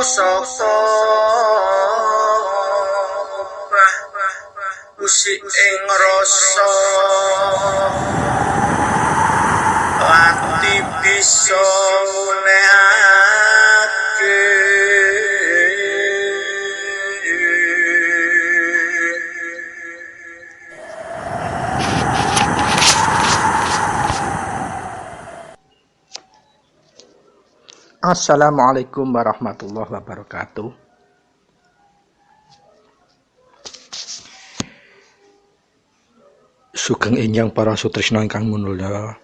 saka musik ing rasa ati bisa nehake Assalamualaikum warahmatullahi wabarakatuh. Sugeng enjang para sutresna ingkang minulya.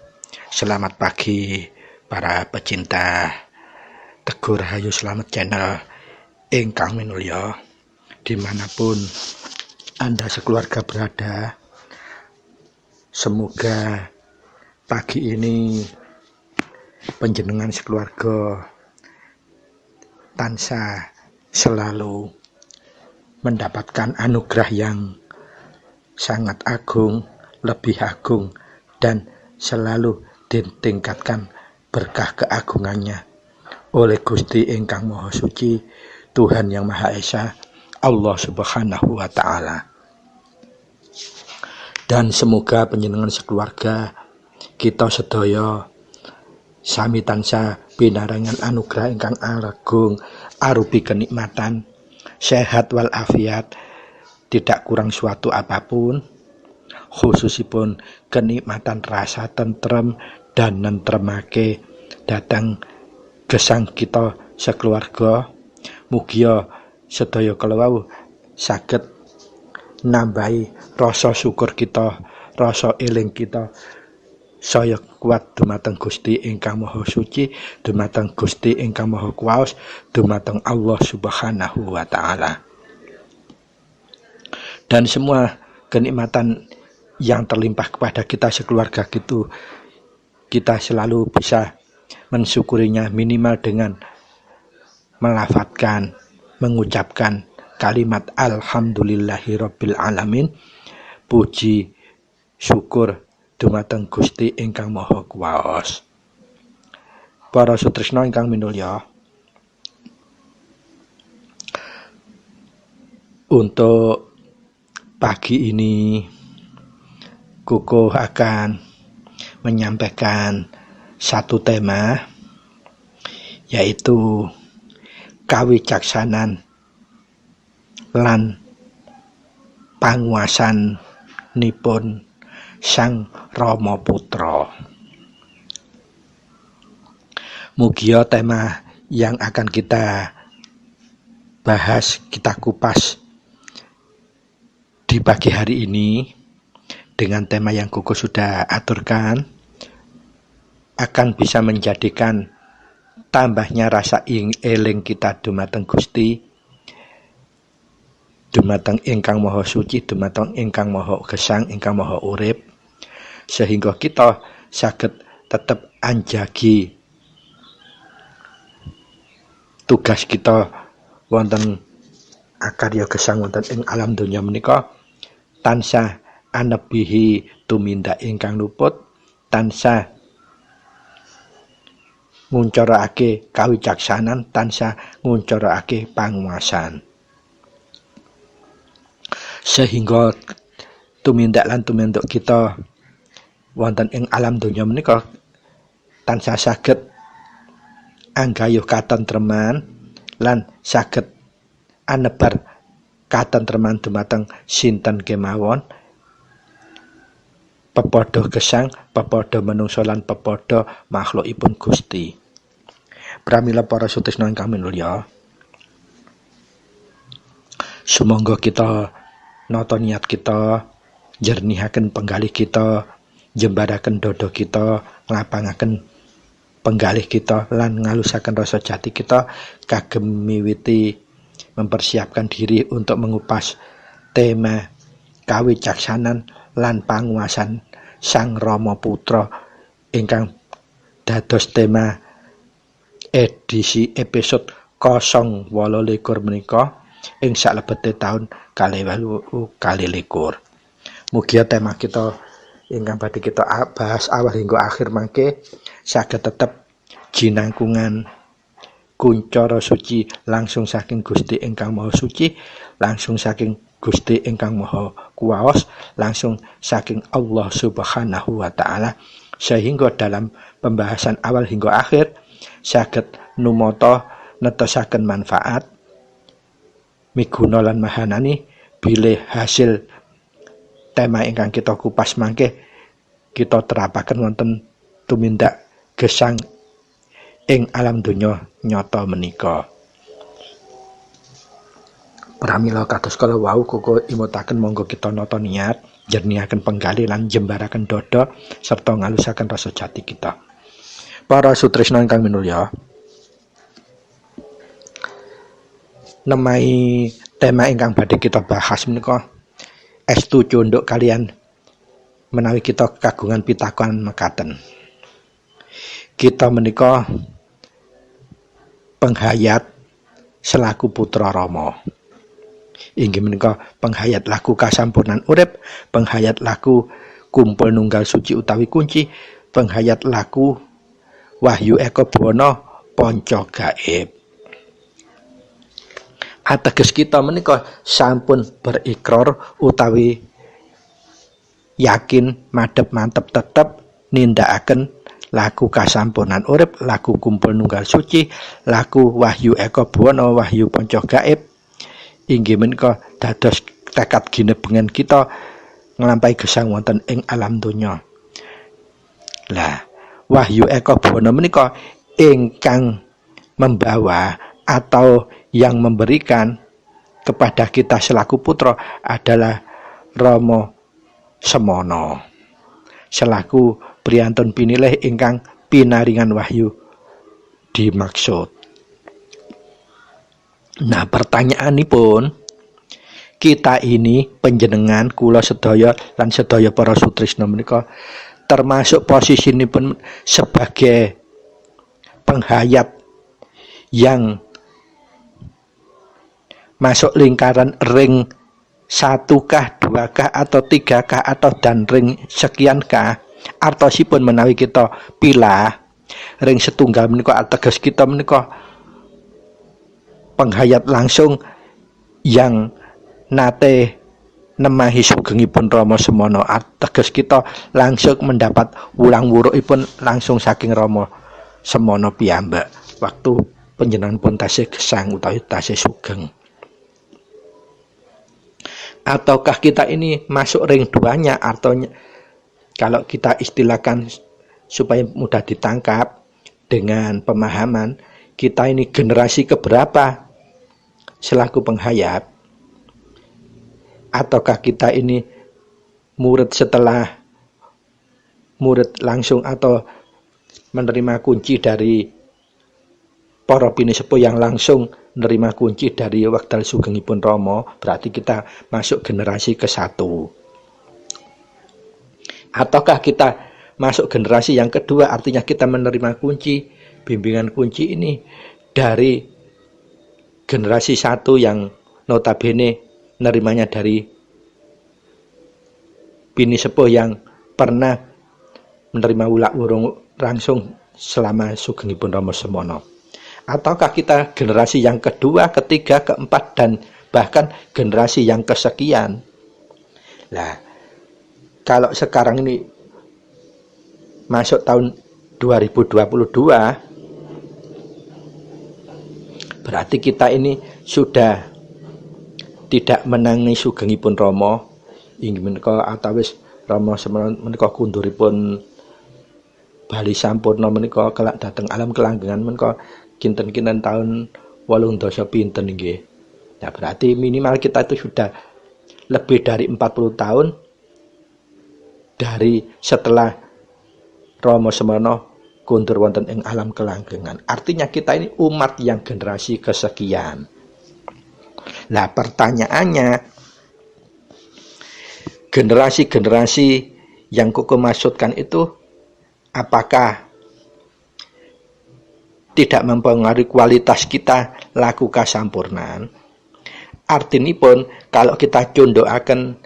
Selamat pagi para pecinta Teguh Rahayu Slamet Channel ingkang minulya. Dimanapun Anda sekeluarga berada, semoga pagi ini panjenengan sekeluarga tansah selalu mendapatkan anugerah yang sangat agung, lebih agung, dan selalu ditingkatkan berkah keagungannya oleh Gusti ingkang Maha Suci, Tuhan yang Maha Esa, Allah Subhanahu wa Ta'ala. Dan semoga panjenengan sekeluarga kita sedaya sami tansah pinarengan anugerah ingkang agung arupi kenikmatan, sehat wal afiat, tidak kurang suatu apapun, khususipun kenikmatan rasa tentrem dan nentremake datang gesang kita sekeluarga. Mugia sedaya kalawau saged nambahi rasa syukur kita, rasa eling kita saya kuat dumateng Gusti ingkang Maha Suci, dumateng Gusti ingkang Maha Kuwaos, dumateng Allah Subhanahu wa Ta'ala. Dan semua kenikmatan yang terlimpah kepada kita sekeluarga itu, kita selalu bisa mensyukurinya minimal dengan melafadzkan, mengucapkan kalimat Alhamdulillahirabbil alamin, puji syukur dumateng Gusti ingkang Maha Kuwaos. Para sutresna ingkang minulya, untuk pagi ini Kukuh akan menyampaikan satu tema, yaitu kawicaksanan lan panguwasan nipun Sang Rama Putra. Mugia tema yang akan kita bahas, kita kupas di pagi hari ini dengan tema yang Kuku sudah aturkan, akan bisa menjadikan tambahnya rasa eling kita dumateng Gusti, dumateng ingkang Maha Suci, dumateng ingkang Maha Gesang, ingkang Maha Urip, sehingga kita saged tetap anjagi tugas kita wonten akarya gesang wonten ing alam donya menika tansah anebihi tumindak ingkang luput, tansah nguncarake kawicaksanan, tansah nguncarake panguwasan, sehingga tumindak lan tuminduk kita wonten ing alam donya menika tansah saged anggayuh katentreman lan saged anebar katentreman dumateng sinten kemawon, pepadha gesang, pepadha manungsa lan pepadha makhlukipun Gusti. Pramila para sutresna ingkang minulya, sumangga kita nata niat kita, jernihaken penggalih kita, jembaraken dada kita, nglapangaken penggalih kita lan ngalusaken rasa jati kita kagem miwiti mempersiapkan diri untuk mengupas tema kawicaksanan lan panguwasan Sang Rama Putra ingkang dados tema edisi episode 028 menika ing salebete taun 2021. Mugia tema kita ingkang badhe kita bahas awal hingga akhir mangke saged tetep jinangkungan kuncara suci langsung saking Gusti ingkang Maha Suci, langsung saking Gusti ingkang Maha Kuwaos, langsung saking Allah Subhanahu wa taala, sehingga dalam pembahasan awal hingga akhir saged numata netosaken manfaat miguna lan mahanani bilih hasil tema ingkang kita kupas mangke kita terapaken wonten tumindak gesang ing alam donya nyata menika. Pramila kados kala wau koko imutaken monggo kita nata niat, jernihaken penggali lan jembaraken dada serta ngalusaken rasa jati kita. Para sutresna ingkang minulya, nemai tema ingkang badhe kita bahas menika estu cunduk kalian menawi kita kagungan pitakonan mekaten. Kita menika penghayat selaku putra Rama. Inggih menika penghayat laku kasampurnan urip, penghayat laku kumpul nunggal suci utawi kunci, penghayat laku wahyu eka buwana panca gaib. Ateges kita menika sampun berikrar utawi yakin madhep mantep tetep nindakaken laku kasampurnan urip, laku kumpul nunggal suci, laku wahyu eka buwana, wahyu panca gaib. Inggih menika dados tekad ginebengan kita nglampahi gesang wonten ing alam donya. Lah, wahyu eka buwana menika ingkang membawa atau yang memberikan kepada kita selaku putra adalah Rama Semana selaku priyantun pinilih ingkang pinaringan wahyu dimaksud. Nah, pertanyaanipun, kita ini panjenengan kula sedaya lan sedaya para sutresna menika termasuk posisinipun sebagai penghayat yang masuk lingkaran ring 1kah, 2kah, atau 3kah, atau dan ring sekiankah, artosipun menawi kita pilah ring setunggal menika ateges kita menika penghayat langsung yang nate nemahi sugengipun Rama Semana, ateges kita langsung mendapat wulang-wurukipun langsung saking Rama Semana piyambak waktu panjenengan pun tasih gesang utawi tasih sugeng. Ataukah kita ini masuk ring 2-nya, artinya kalau kita istilahkan supaya mudah ditangkap dengan pemahaman, kita ini generasi keberapa selaku penghayat? Ataukah kita ini murid setelah murid langsung atau menerima kunci dari para pinisepuh yang langsung menerima kunci dari wekdal sugengipun Rama, berarti kita masuk generasi ke-1. Ataukah kita masuk generasi yang kedua, artinya kita menerima kunci, bimbingan kunci ini dari generasi 1 yang notabene nerimanya dari pinisepuh yang pernah menerima wulak-wurung langsung selama sugengipun Rama Semana. Ataukah kita generasi yang kedua, ketiga, keempat, dan bahkan generasi yang kesekian? Nah, kalau sekarang ini masuk tahun 2022, berarti kita ini sudah tidak menangi sugengipun Rama, inggih menika atawis Rama Semana menika kunduripun bali sampurna menika kelak dhateng alam kelanggengan menika kinten-kinten tahun 8 pinten nggih. Nah, berarti minimal kita itu sudah lebih dari 40 tahun dari setelah Rama Semana kundur wonten ing alam kelanggengan. Artinya kita ini umat yang generasi kesekian. Nah, pertanyaannya, generasi-generasi yang kuku maksudkan itu apakah tidak mempengaruhi kualitas kita laku kasampurnan? Artinipun kalau kita condokaken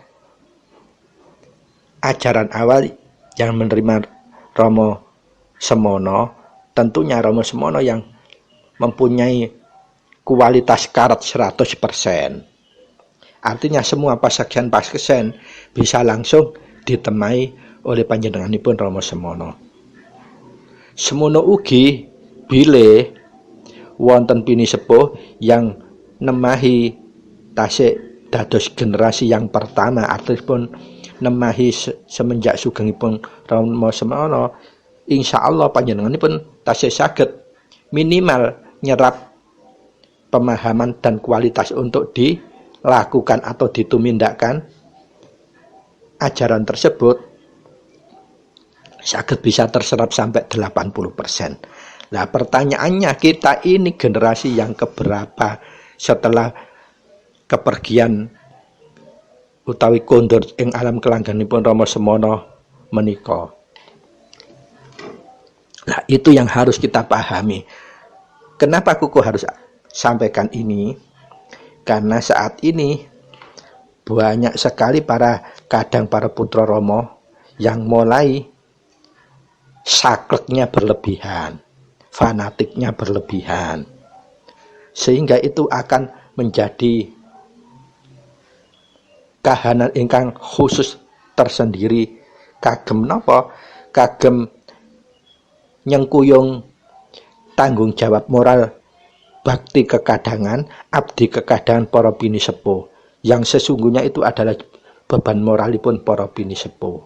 ajaran awal yang menerima Rama Semana, tentunya Rama Semana yang mempunyai kualitas karat 100%. Artinya semua pasien bisa langsung ditemai oleh panjenenganipun Rama Semana. Semono ugi bilih wonten pini sepuh yang nemahi tasik dados generasi yang pertama, artipun nemahi semenjak sugengipun Rama Semana, insyaallah panjenenganipun tasih saged minimal nyerap pemahaman dan kualitas untuk dilakukan atau ditumindakkan ajaran tersebut saged bisa terserap sampai 80%. Nah, pertanyaannya, kita ini generasi yang keberapa setelah kepergian utawi kondur ing alam kelangganipun Rama Semana menika. Nah, itu yang harus kita pahami. Kenapa Kuku harus sampaikan ini? Karena saat ini banyak sekali para putra Rama yang mulai sakleknya berlebihan, fanatiknya berlebihan, sehingga itu akan menjadi kahanan ingkang khusus tersendiri. Kagem napa? Kagem nyengkuyung tanggung jawab moral bakti kekadangan, abdi kekadangan para bini sepuh, yang sesungguhnya itu adalah beban moralipun para bini sepuh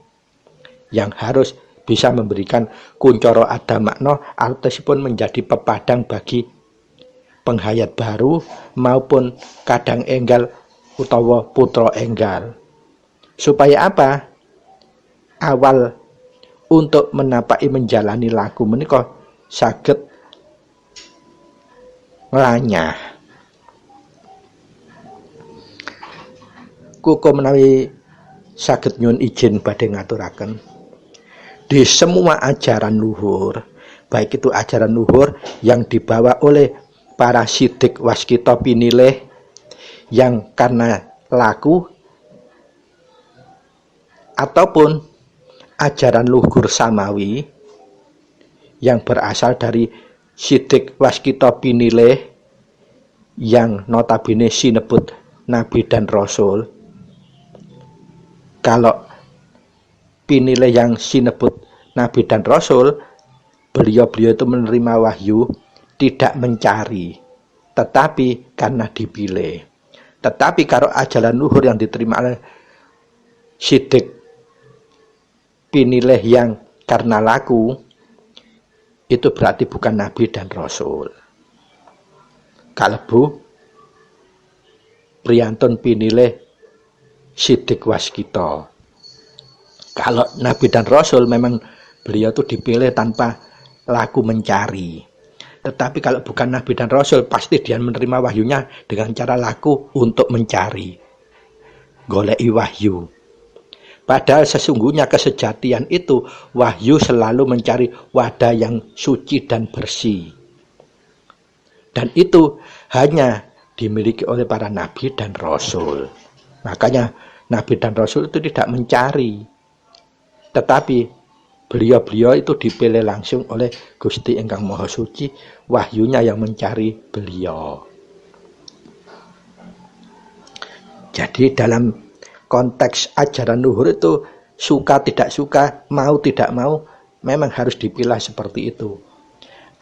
yang harus bisa memberikan kuncoro ada makna, artosipun menjadi pepadang bagi penghayat baru maupun kadang enggal utawa putra enggal. Supaya apa? Awal untuk menapaki menjalani laku menika saged nglanyah. Kuku menawi saged nyuwun izin badhe ngaturaken, di semua ajaran luhur, baik itu ajaran luhur yang dibawa oleh para sidik waskita pinilih yang karena laku, ataupun ajaran luhur samawi yang berasal dari sidik waskita pinilih yang notabene sinebut Nabi dan Rasul. Kalau pinilih yang sinebut Nabi dan Rasul, beliau-beliau itu menerima wahyu tidak mencari, tetapi karena dipilih. Tetapi kalau ajaran luhur yang diterima oleh sidik pinilih yang karena laku, itu berarti bukan Nabi dan Rasul. Kalebu priyantun pinilih sidik waskita. Kalau Nabi dan Rasul memang beliau itu dipilih tanpa laku mencari. Tetapi kalau bukan Nabi dan Rasul, pasti dia menerima wahyunya dengan cara laku untuk mencari, goleki wahyu. Padahal sesungguhnya kesejatian itu, wahyu selalu mencari wadah yang suci dan bersih. Dan itu hanya dimiliki oleh para Nabi dan Rasul. Makanya Nabi dan Rasul itu tidak mencari, tetapi beliau-beliau itu dipilih langsung oleh Gusti Ingkang Maha Suci, wahyunya yang mencari beliau. Jadi dalam konteks ajaran luhur itu, suka tidak suka, mau tidak mau, memang harus dipilah seperti itu.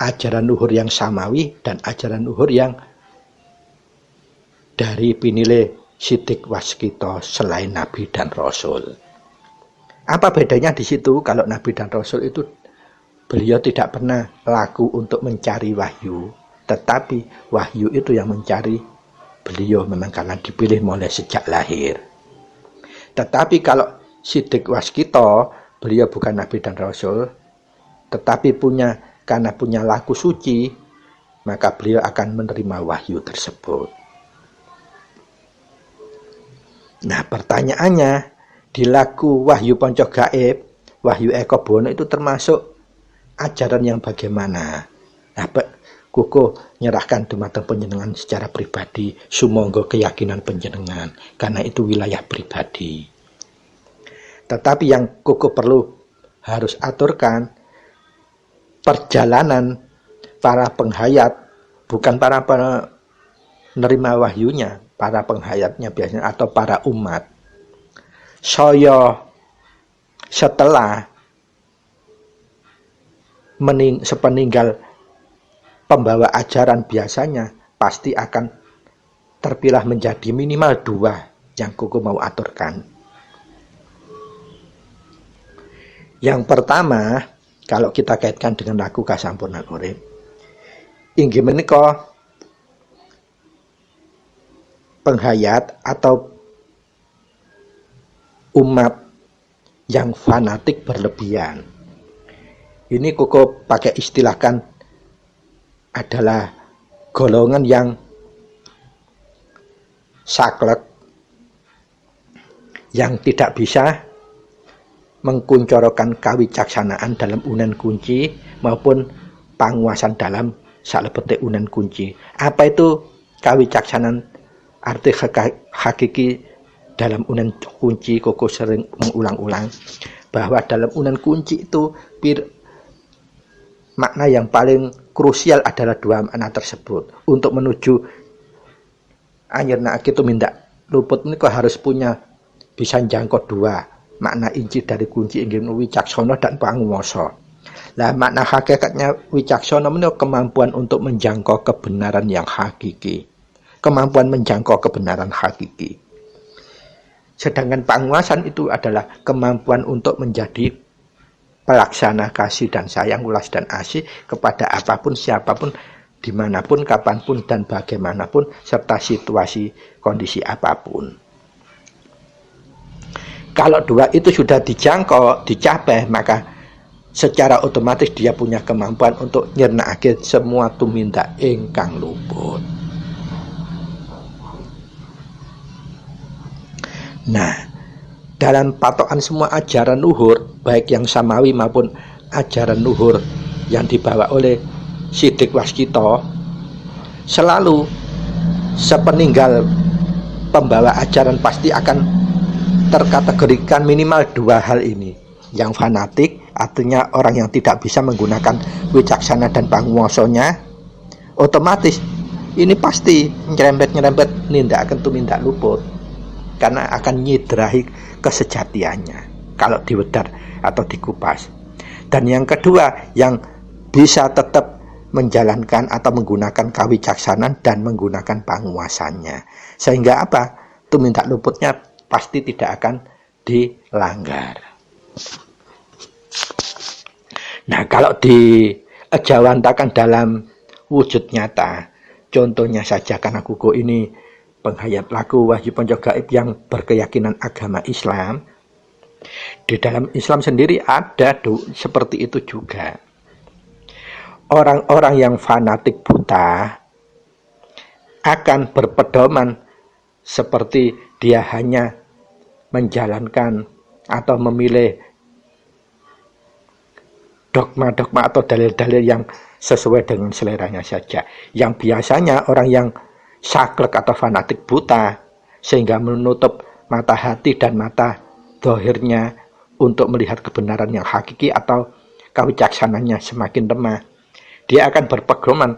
Ajaran luhur yang samawi dan ajaran luhur yang dari pinilih sidik waskita selain Nabi dan Rasul. Apa bedanya di situ? Kalau Nabi dan Rasul itu beliau tidak pernah laku untuk mencari wahyu, tetapi wahyu itu yang mencari beliau, memang karena dipilih mulai sejak lahir. Tetapi kalau sidik waskita, beliau bukan Nabi dan Rasul, tetapi karena punya laku suci, maka beliau akan menerima wahyu tersebut. Nah, pertanyaannya, di laku Wahyu Panca Gaib, Wahyu Eko Bono itu termasuk ajaran yang bagaimana? Nah, Kuku nyerahkan dumateng panjenengan secara pribadi, sumangga keyakinan panjenengan, karena itu wilayah pribadi. Tetapi yang Kuku perlu harus aturkan, perjalanan para penghayat bukan para penerima wahyunya, para penghayatnya biasanya, atau para umat. Saya setelah sepeninggal pembawa ajaran biasanya pasti akan terpilah menjadi minimal 2 yang kuku mau aturkan. Yang pertama, kalau kita kaitkan dengan laku kasampurnan urip, inggih menika penghayat atau umat yang fanatik berlebihan. Ini kuku pakai istilahkan adalah golongan yang saklek, yang tidak bisa mengkuncorokan kawicaksanaan dalam unen kunci maupun panguasan dalam salebete unen kunci. Apa itu kawicaksanaan? Arti hakiki dalam unen kunci, koko sering mengulang-ulang bahwa dalam unen kunci itu makna yang paling krusial adalah 2 makna tersebut. Untuk menuju anyirna itu mindak luput ini kok harus punya bisa jangkau 2 makna inci dari kunci inggih wicaksana dan panguwasa. Lah makna hakikatnya wicaksana menika kemampuan untuk menjangkau kebenaran yang hakiki. Kemampuan menjangkau kebenaran hakiki. Sedangkan penguasaan itu adalah kemampuan untuk menjadi pelaksana kasih dan sayang, ulas dan asih kepada apapun, siapapun, dimanapun, kapanpun, dan bagaimanapun, serta situasi, kondisi apapun. Kalau 2 itu sudah dijangkau, dicapai, maka secara otomatis dia punya kemampuan untuk nyernakake semua tumindak ingkang luput. Nah, dalam patokan semua ajaran luhur, baik yang samawi maupun ajaran luhur yang dibawa oleh Siddiq Waskita, selalu sepeninggal pembawa ajaran pasti akan terkategorikan minimal 2 hal ini. Yang fanatik, artinya orang yang tidak bisa menggunakan wicaksana dan panguwasanya, otomatis ini pasti nyerempet nindakaken tumindak luput, karena akan nyidrahi kesejatiannya kalau diwedar atau dikupas. Dan yang kedua, yang bisa tetap menjalankan atau menggunakan kawicaksanan dan menggunakan panguwasannya, sehingga apa? Tumindak luputnya pasti tidak akan dilanggar. Nah, kalau dijawantakan dalam wujud nyata, contohnya saja karena kuku ini penghayat laku wahyu ponco gaib yang berkeyakinan agama Islam. Di dalam Islam sendiri ada seperti itu juga. Orang-orang yang fanatik buta akan berpedoman seperti dia hanya menjalankan atau memilih dogma-dogma atau dalil-dalil yang sesuai dengan seleranya saja. Yang biasanya orang yang saklek atau fanatik buta sehingga menutup mata hati dan mata dohirnya untuk melihat kebenaran yang hakiki atau kawicaksananya semakin lemah. Dia akan berpedoman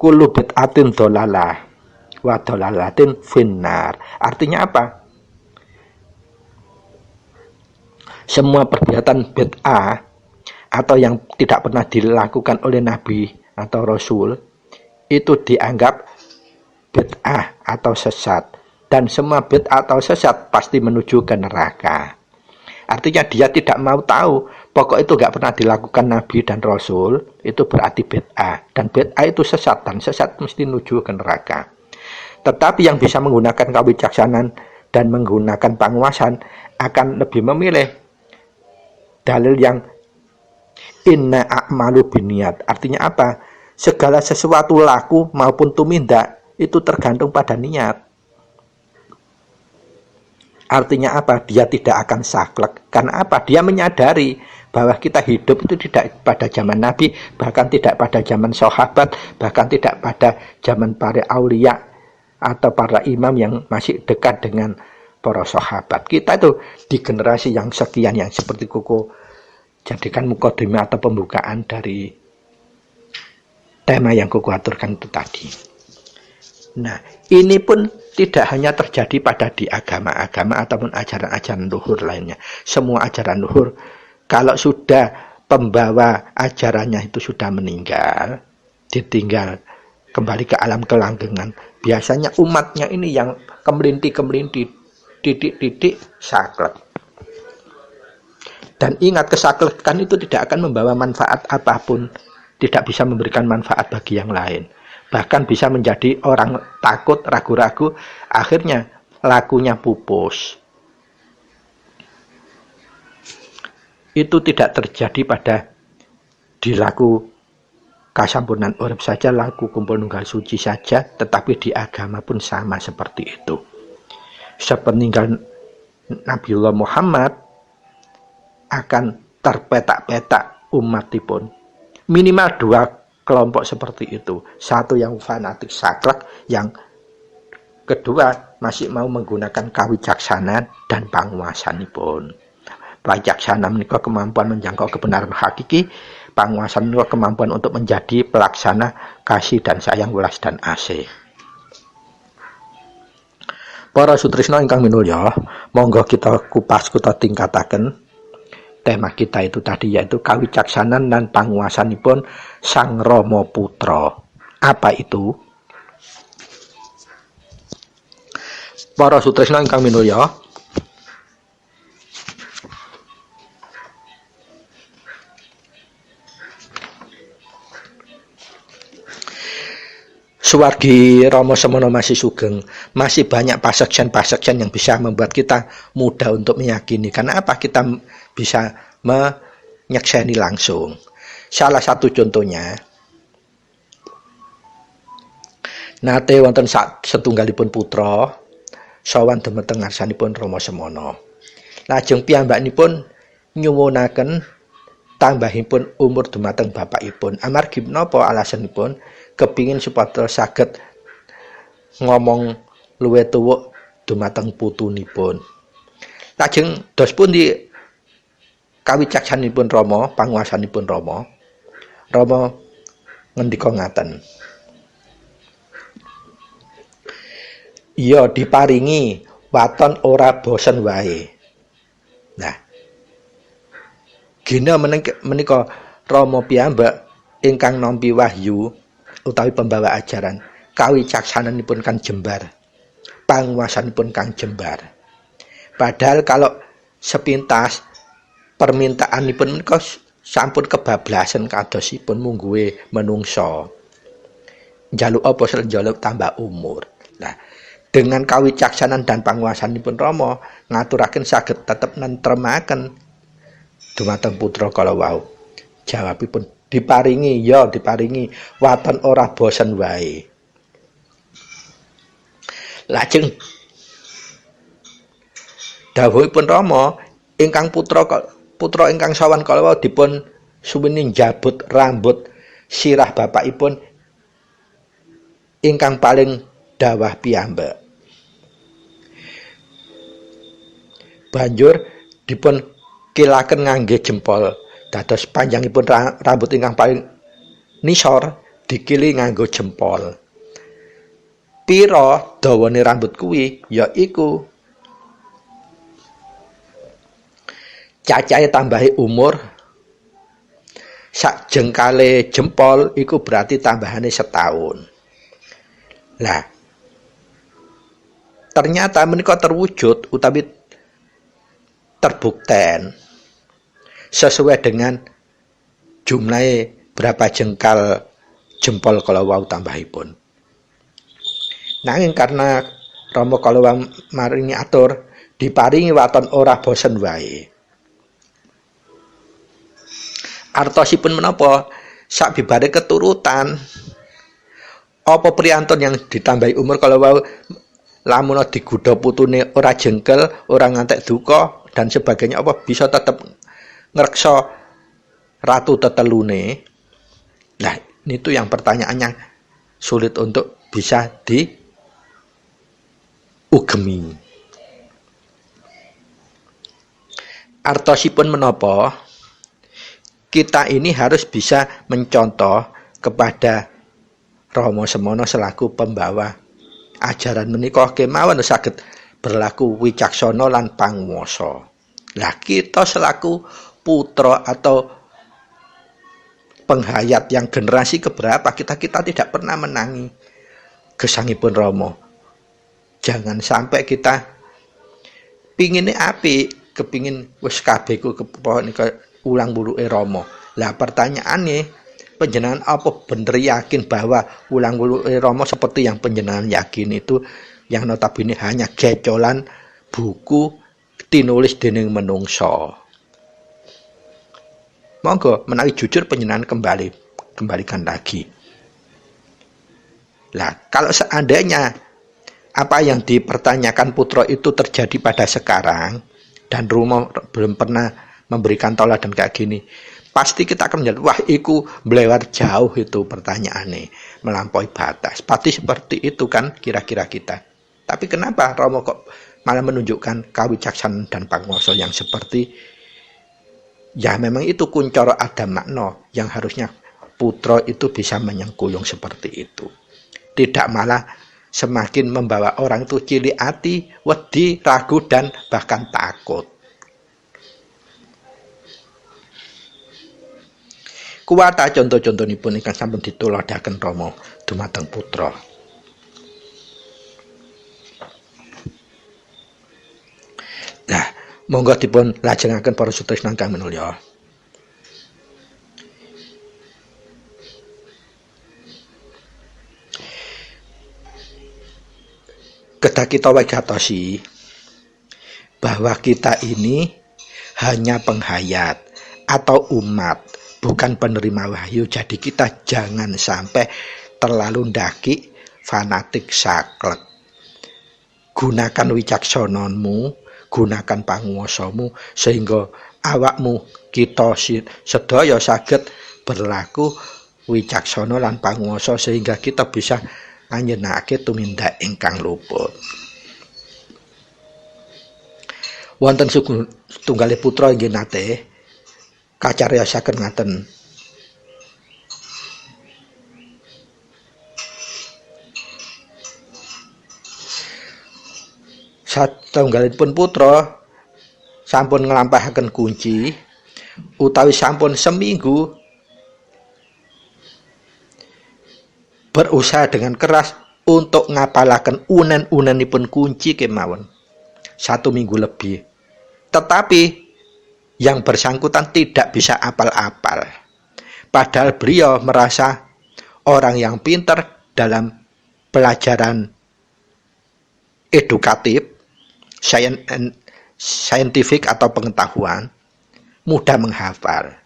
kullu bid'atin dhalalah wa dhalalatin finnar. Artinya apa? Semua perbuatan bid'ah atau yang tidak pernah dilakukan oleh Nabi atau Rasul itu dianggap bid'ah atau sesat, dan semua bid'ah atau sesat pasti menuju ke neraka. Artinya dia tidak mau tahu, pokok itu gak pernah dilakukan Nabi dan Rasul, itu berarti bid'ah, dan bid'ah itu sesat, dan sesat mesti menuju ke neraka. Tetapi yang bisa menggunakan kawicaksanan dan menggunakan penguasaan akan lebih memilih dalil yang inna a'malu biniat. Artinya apa? Segala sesuatu laku maupun tumindak itu tergantung pada niat. Artinya apa? Dia tidak akan saklek. Karena apa? Dia menyadari bahwa kita hidup itu tidak pada zaman Nabi, bahkan tidak pada zaman sahabat, bahkan tidak pada zaman para aulia atau para imam yang masih dekat dengan para sahabat. Kita itu di generasi yang sekian, yang seperti Koko jadikan mukadimah atau pembukaan dari tema yang kuaturkan itu tadi. Nah, ini pun tidak hanya terjadi pada di agama-agama ataupun ajaran-ajaran luhur lainnya. Semua ajaran luhur, kalau sudah pembawa ajarannya itu sudah meninggal, ditinggal kembali ke alam kelanggengan, biasanya umatnya ini yang kemelinti-kemelinti, titik-titik saklek. Dan ingat, kesaklekan itu tidak akan membawa manfaat apapun, tidak bisa memberikan manfaat bagi yang lain. Bahkan bisa menjadi orang takut, ragu-ragu, akhirnya lakunya pupus. Itu tidak terjadi pada di laku kasampurnan urip saja, laku kumpul nunggal suci saja, tetapi di agama pun sama seperti itu. Sepeninggal Nabiullah Muhammad akan terpetak-petak umatipun. Minimal 2 kelompok seperti itu. Satu yang fanatik saklek, yang kedua masih mau menggunakan kawicaksanaan dan panguasanipun. Wicaksana menika kemampuan menjangkau kebenaran hakiki, panguasan menika kemampuan untuk menjadi pelaksana kasih dan sayang, welas dan asih. Para sutrisna ingkang minulya, monggo kita kupas, kita tingkataken tema kita itu tadi, yaitu kawicaksanan dan panguasanipun Sang Rama Putra. Apa itu? Para sutresna ingkang minulya, suwargi Rama Semana masih sugeng, masih banyak pasekjen-pasekjen yang bisa membuat kita mudah untuk meyakini. Karena apa? Kita bisa menyekseni langsung. Salah satu contohnya, nate wonten setunggalipun putra sawan dhumateng ngarsanipun Rama Semana. Lajeng piyambakipun nyuwunaken tambahipun umur dhumateng bapakipun. Amargi menapa alasanipun? Kepingin supaya saged ngomong luwih tuwuk dhumateng putunipun. Lajeng dos pundi kawicaksanipun Rama, panguasanipun Rama. Rama ngendika ngaten. Ya diparingi waton ora bosen wae. Nah, gina menika Rama piyambak ingkang nampi wahyu utawi pembawa ajaran, kawicaksananipun kang jembar, panguasanipun kang jembar. Padahal kalau sepintas permintaanipun menika sampun kebablasan kadosipun mungguhe menungsa. Njaluk apa sel njaluk tambah umur. Nah, dengan kawicaksanan dan panguasanipun Rama ngaturaken saged tetep nentremaken dhumateng putra kala wau. Jawabipun diparingi, ya diparingi waton ora bosen wae. Lajeng dawuhipun Rama, ingkang putra ingkang sawan kala wau dipun suwini njabut rambut sirah bapakipun ingkang paling dawah piyambak. Banjur dipun kilaken ngangge jempol. Dados panjangipun rambut ingkang paling nisor dikili nganggo jempol. Pira dawane rambut kuwi? Yaiku cacahe tambahi umur sak jengkale jempol iku berarti tambahane setahun. Lah, ternyata menika terwujud utawi terbukten sesuai dengan jumlahe berapa jengkal jempol kala wau tambahipun. Nanging karena Rama kala wau maringi atur, diparingi waton ora bosen wae. Artosipun menapa? Sakbibare keturutan, apa priyantun yang ditambahi umur kala wau lamun digudha putune ora jengkel, ora ngantek duka dan sebagainya, apa bisa tetep ngreksa ratu tetelune? Nah, itu yang pertanyaannya sulit untuk bisa diugemi. Artosipun menapa? Kita ini harus bisa mencontoh kepada Rama Semana selaku pembawa ajaran menika kemawon saged berlaku wicaksana lan panguwasa. Lah kita selaku putra atau penghayat yang generasi keberapa kita tidak pernah menangi gesangipun Rama. Jangan sampai kita pingine apik, kepingin wis kabeh ku ulang wuluke Rama. Lah pertanyaane panjenengan apa bener yakin bahwa ulang wuluke Rama seperti yang panjenengan yakin itu yang notabene hanya gecolan buku tinulis dening menungso. Monggo menawi jujur panjenengan kembalikan lagi. Lah kalau seandainya apa yang dipertanyakan putra itu terjadi pada sekarang dan Rama belum pernah memberikan tauladan kayak gini, pasti kita akan menjawab, wah iku melewat jauh itu pertanyaannya, melampaui batas. Pasti seperti itu kan kira-kira kita. Tapi kenapa Rama kok malah menunjukkan kawicaksanaan dan panguwasa yang seperti, ya memang itu kuncoro ada makna yang harusnya putra itu bisa menyengkuyung seperti itu. Tidak malah semakin membawa orang itu cilik hati, wedi, ragu, dan bahkan takut. Kuwata contoh-contohipun ingkang sampun dituladaken Rama dumateng putra. Nah, monggo dipun lajengaken para sutresna ingkang minulya. Kedah kita wegatosi bahwa kita ini hanya penghayat atau umat, bukan penerima wahyu. Jadi kita jangan sampai terlalu ndaki, fanatik, saklek. Gunakan wicaksananmu, gunakan panguwasamu sehingga awakmu kita sedaya saged berlaku wicaksana lan panguwasa sehingga kita bisa anjenenake tumindak ingkang luput. Wonten tunggalih putra inggih nate kacariosaken ngaten. Satunggalipun putra sampun nglampahaken kunci utawi sampun seminggu berusaha dengan keras untuk ngapalaken unen-unenipun kunci kemawon 1 minggu lebih. Tetapi yang bersangkutan tidak bisa apal-apal. Padahal beliau merasa orang yang pintar dalam pelajaran edukatif, saintifik atau pengetahuan, mudah menghafal.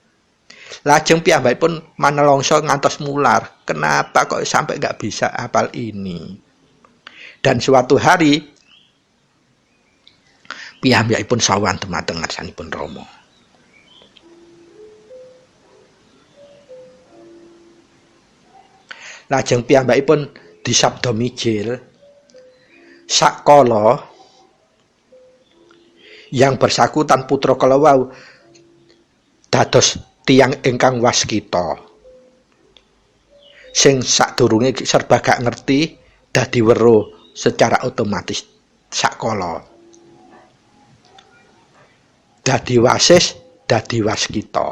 Lajeng piyambakipun manelongso ngantos mular. Kenapa kok sampai nggak bisa hafal ini? Dan suatu hari piyambakipun sowan dumateng ngarsanipun Rama. Lajeng piyambakipun disabda mijil sakala yang bersangkutan putra kala wau dados tiyang ingkang waskita sing sadurunge serba gak ngerti dadi weruh secara otomatis sakala dadi wasis dadi waskita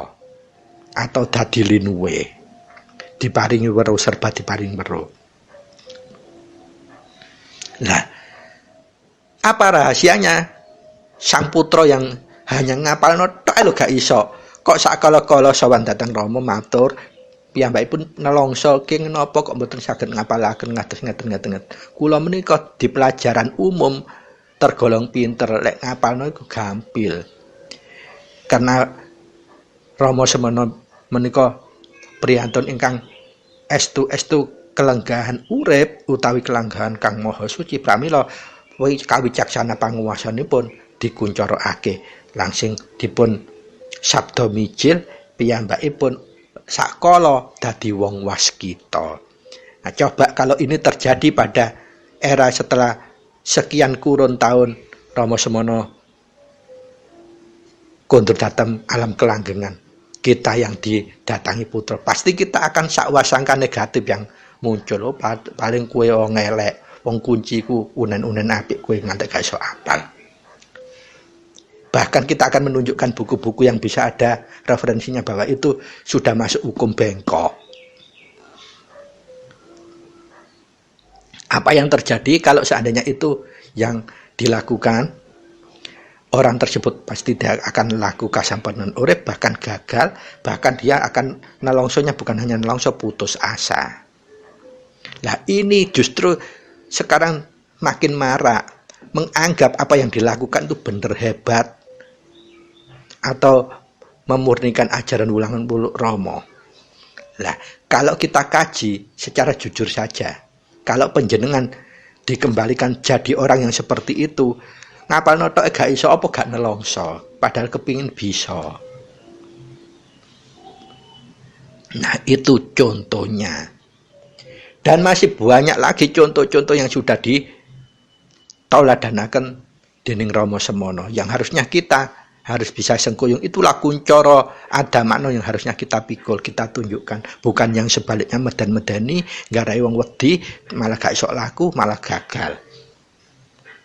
atau dadi linuwe diparingi weruh serba diparingi weruh. Nah, apa rahasianya sang putra yang hanya ngapalno tok lho gak iso kok sakala-kala sowan dhateng Rama matur piyambakipun nelongso king napa kok mboten saged ngapalaken ngados ngeten. Kula menika di pelajaran umum tergolong pinter, lek ngapalno iku gampil. Karena Rama Semana menika priyantun ingkang estu kelenggahan urip utawi kelenggahan Kang Maha Suci pramila kawicaksana panguwasanipun dikuncarake langsung dipun sabda mijil piyambakipun sakala dadi wong waskita. Nah, coba kalau ini terjadi pada era setelah sekian kurun tahun Rama Semana kondur datang alam kelanggengan, kita yang didatangi putra, pasti kita akan sakwasangka negatif yang muncul paling kowe ngelek wong kunciku unen-unen apik kowe nganti gak iso apal. Bahkan kita akan menunjukkan buku-buku yang bisa ada referensinya bahwa itu sudah masuk hukum bengkok. Apa yang terjadi kalau seandainya itu yang dilakukan, orang tersebut pasti dia akan laku kasampunan urip, bahkan gagal, bahkan dia akan nelongsonya bukan hanya nelongso, putus asa. Nah ini justru sekarang makin marak, menganggap apa yang dilakukan itu benar hebat atau memurnikan ajaran ulangan Puluk Rama. Nah kalau kita kaji secara jujur saja, kalau panjenengan dikembalikan jadi orang yang seperti itu, ngapal notok gak iso apa gak nelongso, padahal kepingin bisa. Nah itu contohnya. Dan masih banyak lagi contoh-contoh yang sudah ditauladanaken dening Rama Semana yang harusnya kita harus bisa sengkuyung. Itulah kuncoro adamano yang harusnya kita pikul, kita tunjukkan, bukan yang sebaliknya medan-medani ngarai wong wedi malah gak iso laku, malah gagal.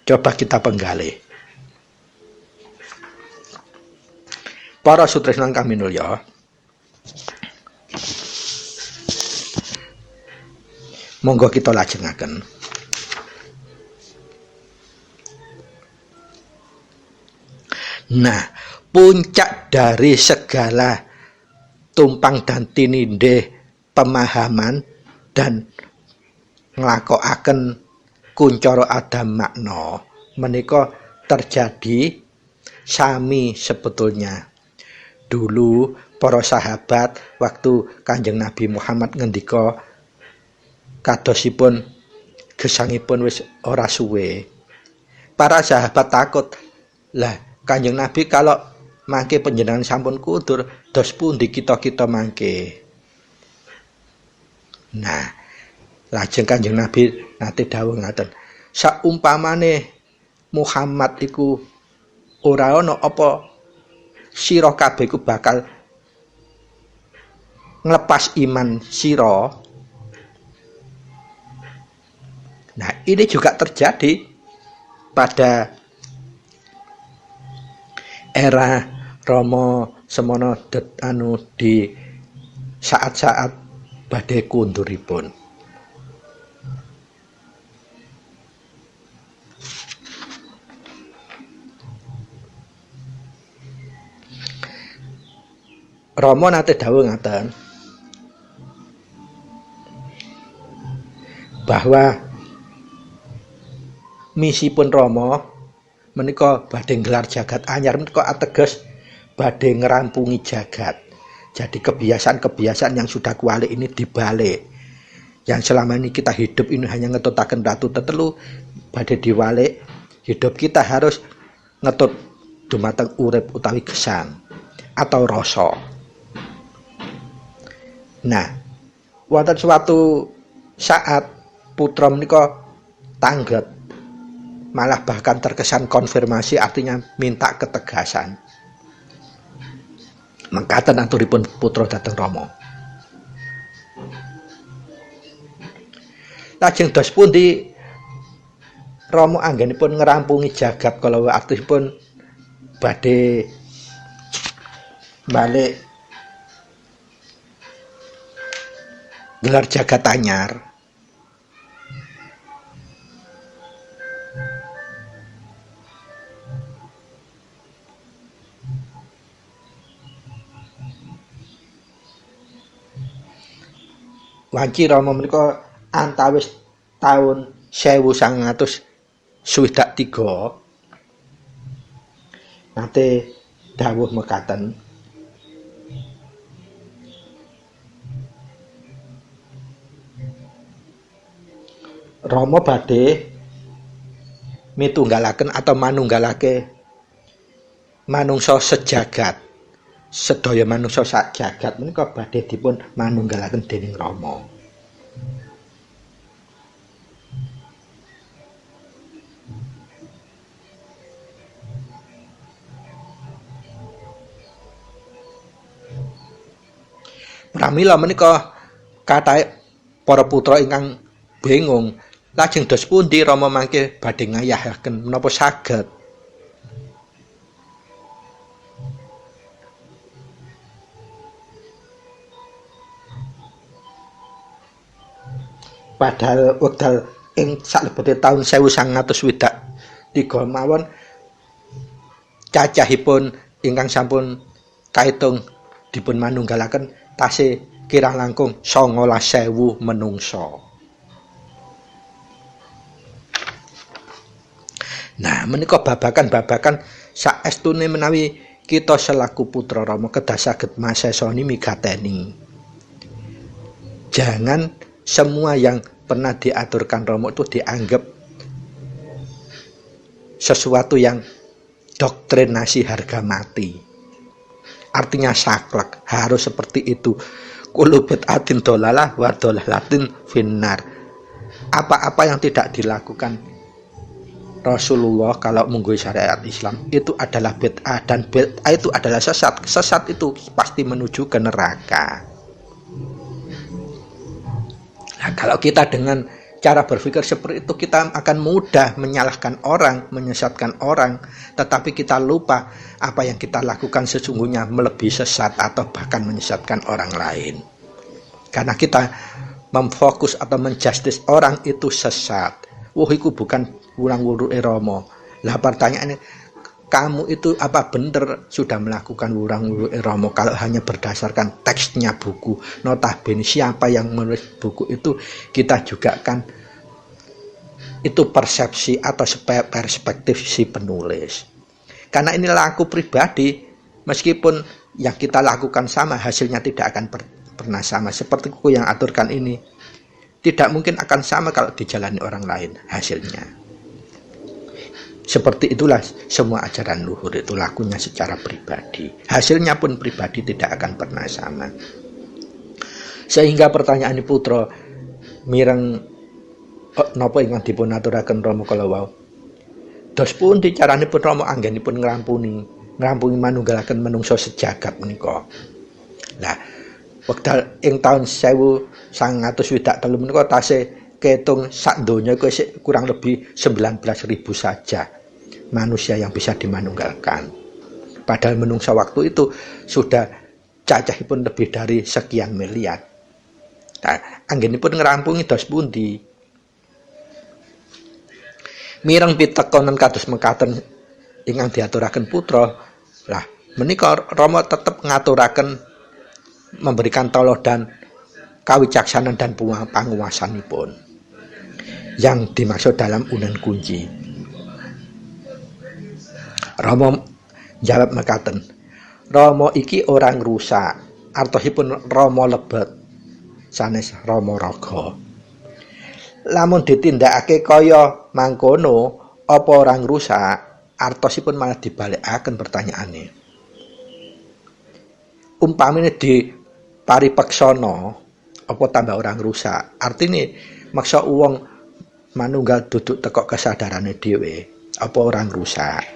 Coba kita penggali. Para sutresnan kami mulya, monggo kita lajengaken. Nah, puncak dari segala tumpang dan tinindih pemahaman dan nglakokaken kuncara adam makna menika terjadi sami sebetulnya. Dulu para sahabat waktu Kanjeng Nabi Muhammad ngendika kadosipun gesangipun wis ora suwe. Para sahabat takut, lah Kanjeng Nabi kalau mangke panjenengan sampun kudur, dos pundi kita mangke. Nah, lajeng Kanjeng Nabi nate dawuh ngaten, saumpamane Muhammad iku ora ana apa sira kabeh iku bakal nglepas iman sira. Nah, ini juga terjadi pada era Rama Semana di saat-saat badhe kunduripun. Rama nate dawuh ngaten bahwa misipun Rama menika badhe nggelar jagat anyar menika ateges badhe ngerampungi jagat. Jadi kebiasaan-kebiasaan yang sudah kualik ini dibalik. Yang selama ini kita hidup ini hanya ngetutaken ratu tetelu badhe diwalik. Hidup kita harus ngetut dumateng urip utawi gesang atau rasa. Nah, wonten suatu saat putra menika tanglet, malah bahkan terkesan konfirmasi, artinya minta ketegasan. Mengkaten aturipun putra dhateng Rama. Lajeng dos pundi Rama anggenipun ngerampungi jagat kala artipun badhe balik gelar jagat anyar. Wanci Rama menika antawis taun 1963 nate dawuh mekaten, Rama badhe mitunggalaken atau manunggalake manungsa sejagat. Sedaya manungsa sak jagat menika badhe dipun manunggalaken dening Rama. Pramila menika kathah para putra ingkang bingung, lajeng dos pundi Rama mangke badhe ngayahaken menapa saged? Padahal wekdal ing salebete taun 1923 mawon cacahipun ingkang sampun kaitung dipun manunggalaken tasih kirang langkung 19.000 menungsa. Nah, menika babakan-babakan saestune menawi kita selaku putra Rama kedah saged masesoni migateni. Jangan semua yang pernah diaturkan Rama itu dianggap sesuatu yang doktrinasi harga mati. Artinya saklek, harus seperti itu. Kulubet atin dolalah wa dolalatin finnar. Apa-apa yang tidak dilakukan Rasulullah kalau menggui syariat Islam itu adalah bid'ah, dan bid'ah itu adalah sesat. Sesat itu pasti menuju ke neraka. Nah, kalau kita dengan cara berpikir seperti itu, kita akan mudah menyalahkan orang, menyesatkan orang, tetapi kita lupa apa yang kita lakukan sesungguhnya melebihi sesat atau bahkan menyesatkan orang lain. Karena kita memfokus atau menjustis orang itu sesat. Wah, itu bukan wurang-wuruke Rama. Lah pertanyaannya, kamu itu apa benar sudah melakukan wurang-wuruke Rama kalau hanya berdasarkan teksnya buku? Notabene siapa yang menulis buku itu kita juga kan itu persepsi atau perspektif si penulis. Karena ini laku pribadi, meskipun yang kita lakukan sama, hasilnya tidak akan pernah sama. Seperti buku yang aturkan ini, tidak mungkin akan sama kalau dijalani orang lain hasilnya. Seperti itulah semua ajaran luhur itu lakunya secara pribadi. Hasilnya pun pribadi tidak akan pernah sama. Sehingga pertanyaan putra mireng napa ingkang dipun aturaken Rama kala wau. Dos pundi caranipun Rama anggenipun ngrampungi manunggalaken menungso sejagat menika. Lah, wekdal ing taun 1923 menika tasih ketung sak donya iku kurang lebih 19.000 saja manusia yang bisa dimanunggalkan. Padahal menungsa waktu itu sudah cacahipun lebih dari sekian miliar. Nah, anggenipun ngrampungi dos pundi? Mireng pitekonen kados mekaten ingkang diaturaken putra. Lah, menika Rama tetep ngaturaken memberikan teladan kawicaksanan dan panguwasanipun yang dimaksud dalam unen kunci. Rama jawab mekaten, Rama iki ora ngrusak, artosipun Rama lebet sanes Rama raga. Lamun ditindakake kaya mangkono apa ora ngrusak, artosipun malah dibalikaken pertanyaane. Umpamine diparipeksana apa tambah ora ngrusak, artine maksa wong manunggal duduk teko kesadarane dhewe apa ora ngrusak.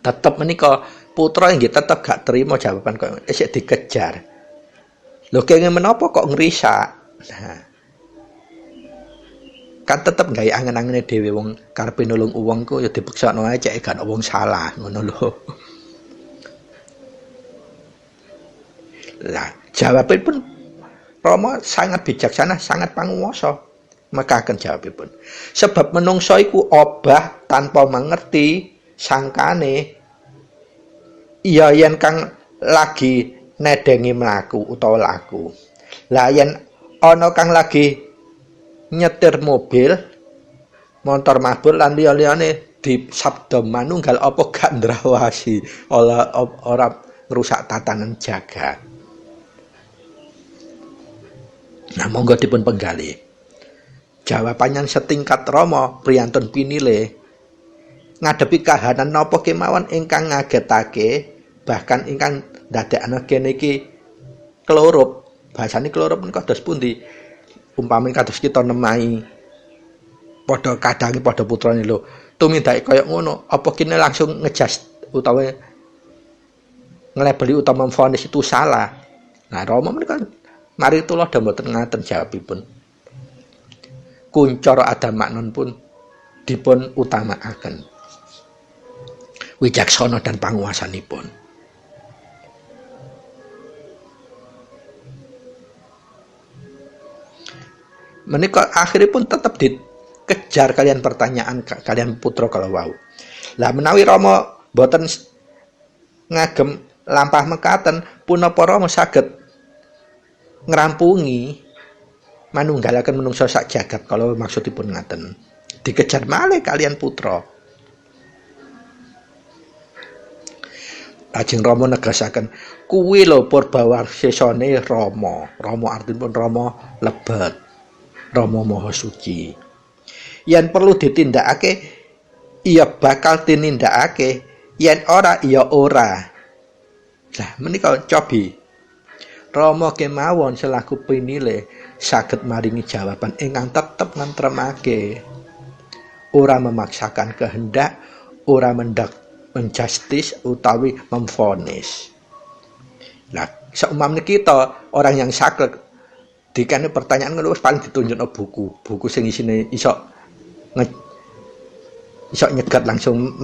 Tetep menika putra inggih tetep gak terima jawaban kok isih dikejar. Lho kenging menapa kok ngrisak? Nah, kan tetep gawe angen-angene dhewe wong karepe nulung wong ku ya dipeksakno ae cek gak wong salah ngono lho. Lah, jawabipun Rama sangat bijaksana, sangat panguwasa. Mekaken jawabipun. Sebab menungso iku obah tanpa mengerti sangkane iya yen kang lagi nedengi mlaku utawa laku. Lah yen ana kang lagi nyetir mobil, motor mabur lan liya-liyane di sabda manunggal apa gak ndrawasi ora ngrusak tatanan jagat. Nah, monggo dipun penggali. Jawabannya setingkat Rama priyantun pinile ngadepi kahanan napa kemawon ingkang ngagetake, bahkan ingkang ndadekake kene iki klerup. Bahasane klerup menika kados pundi? Umpami kados kita nemahi padha kadange padha putrane lho. Tumindake kaya ngono, apa kene langsung ngejas utawa nglebeli utawa memvonis itu salah. Nah, Rama menika Mari tulodo mboten ngaten jawabipun. Kuncara adamaknon pun dipun utamakaken. Wicaksana dan panguwasanipun. Menika akhiripun tetep dikejar kalian pertanyaan kalian putra kalau wau. Lah menawi Rama boten ngagem lampah mekaten punapa Rama saged ngrampungi manunggalaken menungsa sak jagat kalau maksudipun ngaten. Dikejar malih kalian putra. Lajeng Rama negasaken kuwi lho Purbawarsesane Rama. Rama artinipun Rama lebet. Rama Maha Suci. Yen perlu ditindakake iya bakal tinindakake, yen ora iya ora. Lah menika cobi Rama kemawon selaku pinilih saged maringi jawaban ingkang tetep nentremake. Ora memaksakan kehendak, ora menjustis utawi memvonis. Lah seumpamane kita orang yang saklek dikane pertanyaan ngono wis paling ditunjukno buku sing isine iso nyegat langsung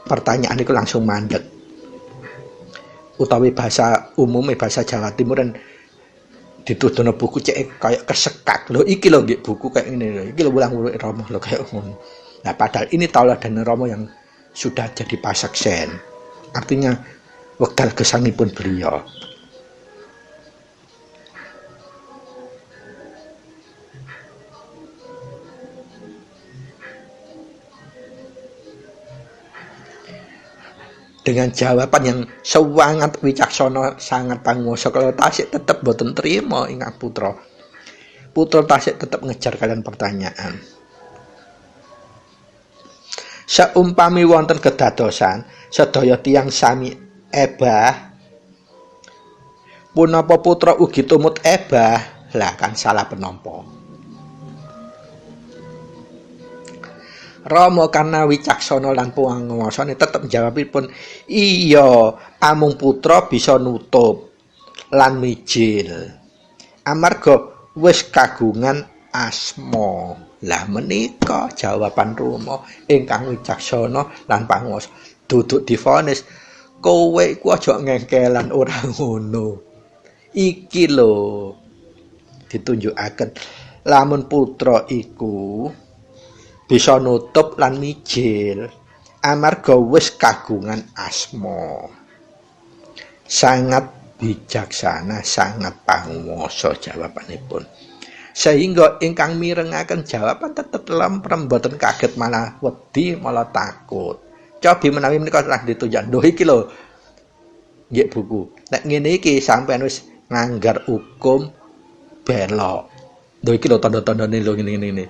pertanyaan iku langsung mandek. Utawi bahasa umume bahasa Jawa Timur dan dituduhno buku cek kayak kesekak. Lho iki lho nggih buku kayak ngene lho. Iki lho ulang-ulang Rama lho kayak ngono. Nah padahal ini tauladan Rama yang sudah jadi pasaksen. Artinya wekdal gesangipun beliau. Dengan jawaban yang sangat wicaksana, sangat panguwasa, kalau tasik tetap boten terima ingkang putra. Putra tasik tetap ngejar kalian pertanyaan. Seumpami wonten kedadosan sedaya tiyang sami ebah, punapa putra ugi tumut ebah, lah kan salah penampa. Rama karena wicaksana lan panguwasane tetep jawabipun iya amung putra bisa nutup lan mijil amarga wis kagungan asma. Lah menika jawaban Rama ingkang wicaksana lan panguwasa. Duduk divonis kowe iku aja ngengkelan ora ngono. Iki lho ditunjukaken lamun putra iku bisa nutup lan mijil amarga wis kagungan asma. Sangat bijaksana, sangat panguwasa jawabanipun. Sehingga ingkang mirengaken jawaban tetep lemprem boten kaget malah wedi malah takut. Cobi menawi menika telah ditunjuk. Lho iki lho nggih buku. Nek ngene iki sampean wis nganggar hukum belok. Lho iki lho tanda-tandane lho ngene-ngene.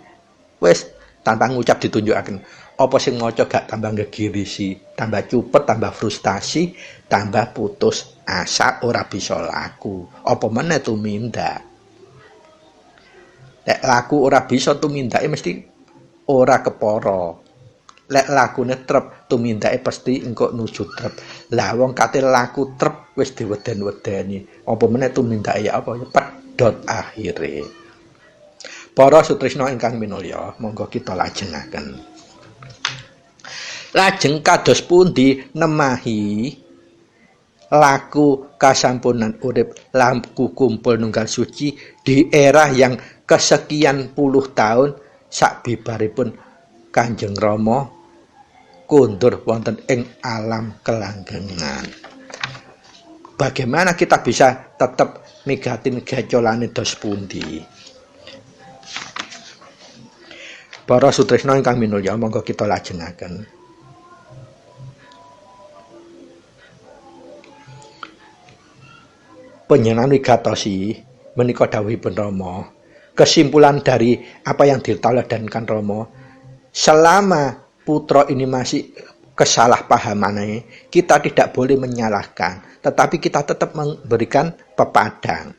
Wis tanpa ngucap ditunjukaken apa sing maca gak tambah ngegirisi, tambah cupet, tambah frustasi, tambah putus asa ora bisa laku. Apa meneh tumindak. Lek laku ora bisa tumindake mesti ora kepara. Lek lakune trep tumindake pasti engko nuju trep. Lah wong kate laku trep wis diweden-wedeni. Apa meneh tumindake ya apa ya pedhot akhire. Para sutresna ingkang minulya, monggo kita lajengaken. Lajeng kados pundi nemahi laku kasampunan urip laku kumpul nunggal suci di era yang kesekian puluh tahun sakbibaripun Kanjeng Rama kundur wonten ing alam kelanggengan. Bagaimana kita bisa tetap migatin gecolane dos pundi? Para sutresna ingkang minulya, monggo kita lajengaken. Panjenengan wigatosi menika dawuhipun Rama. Kesimpulan dari apa yang diteladankan Rama, selama putra ini masih kesalahpahamannya, kita tidak boleh menyalahkan, tetapi kita tetap memberikan pepadang.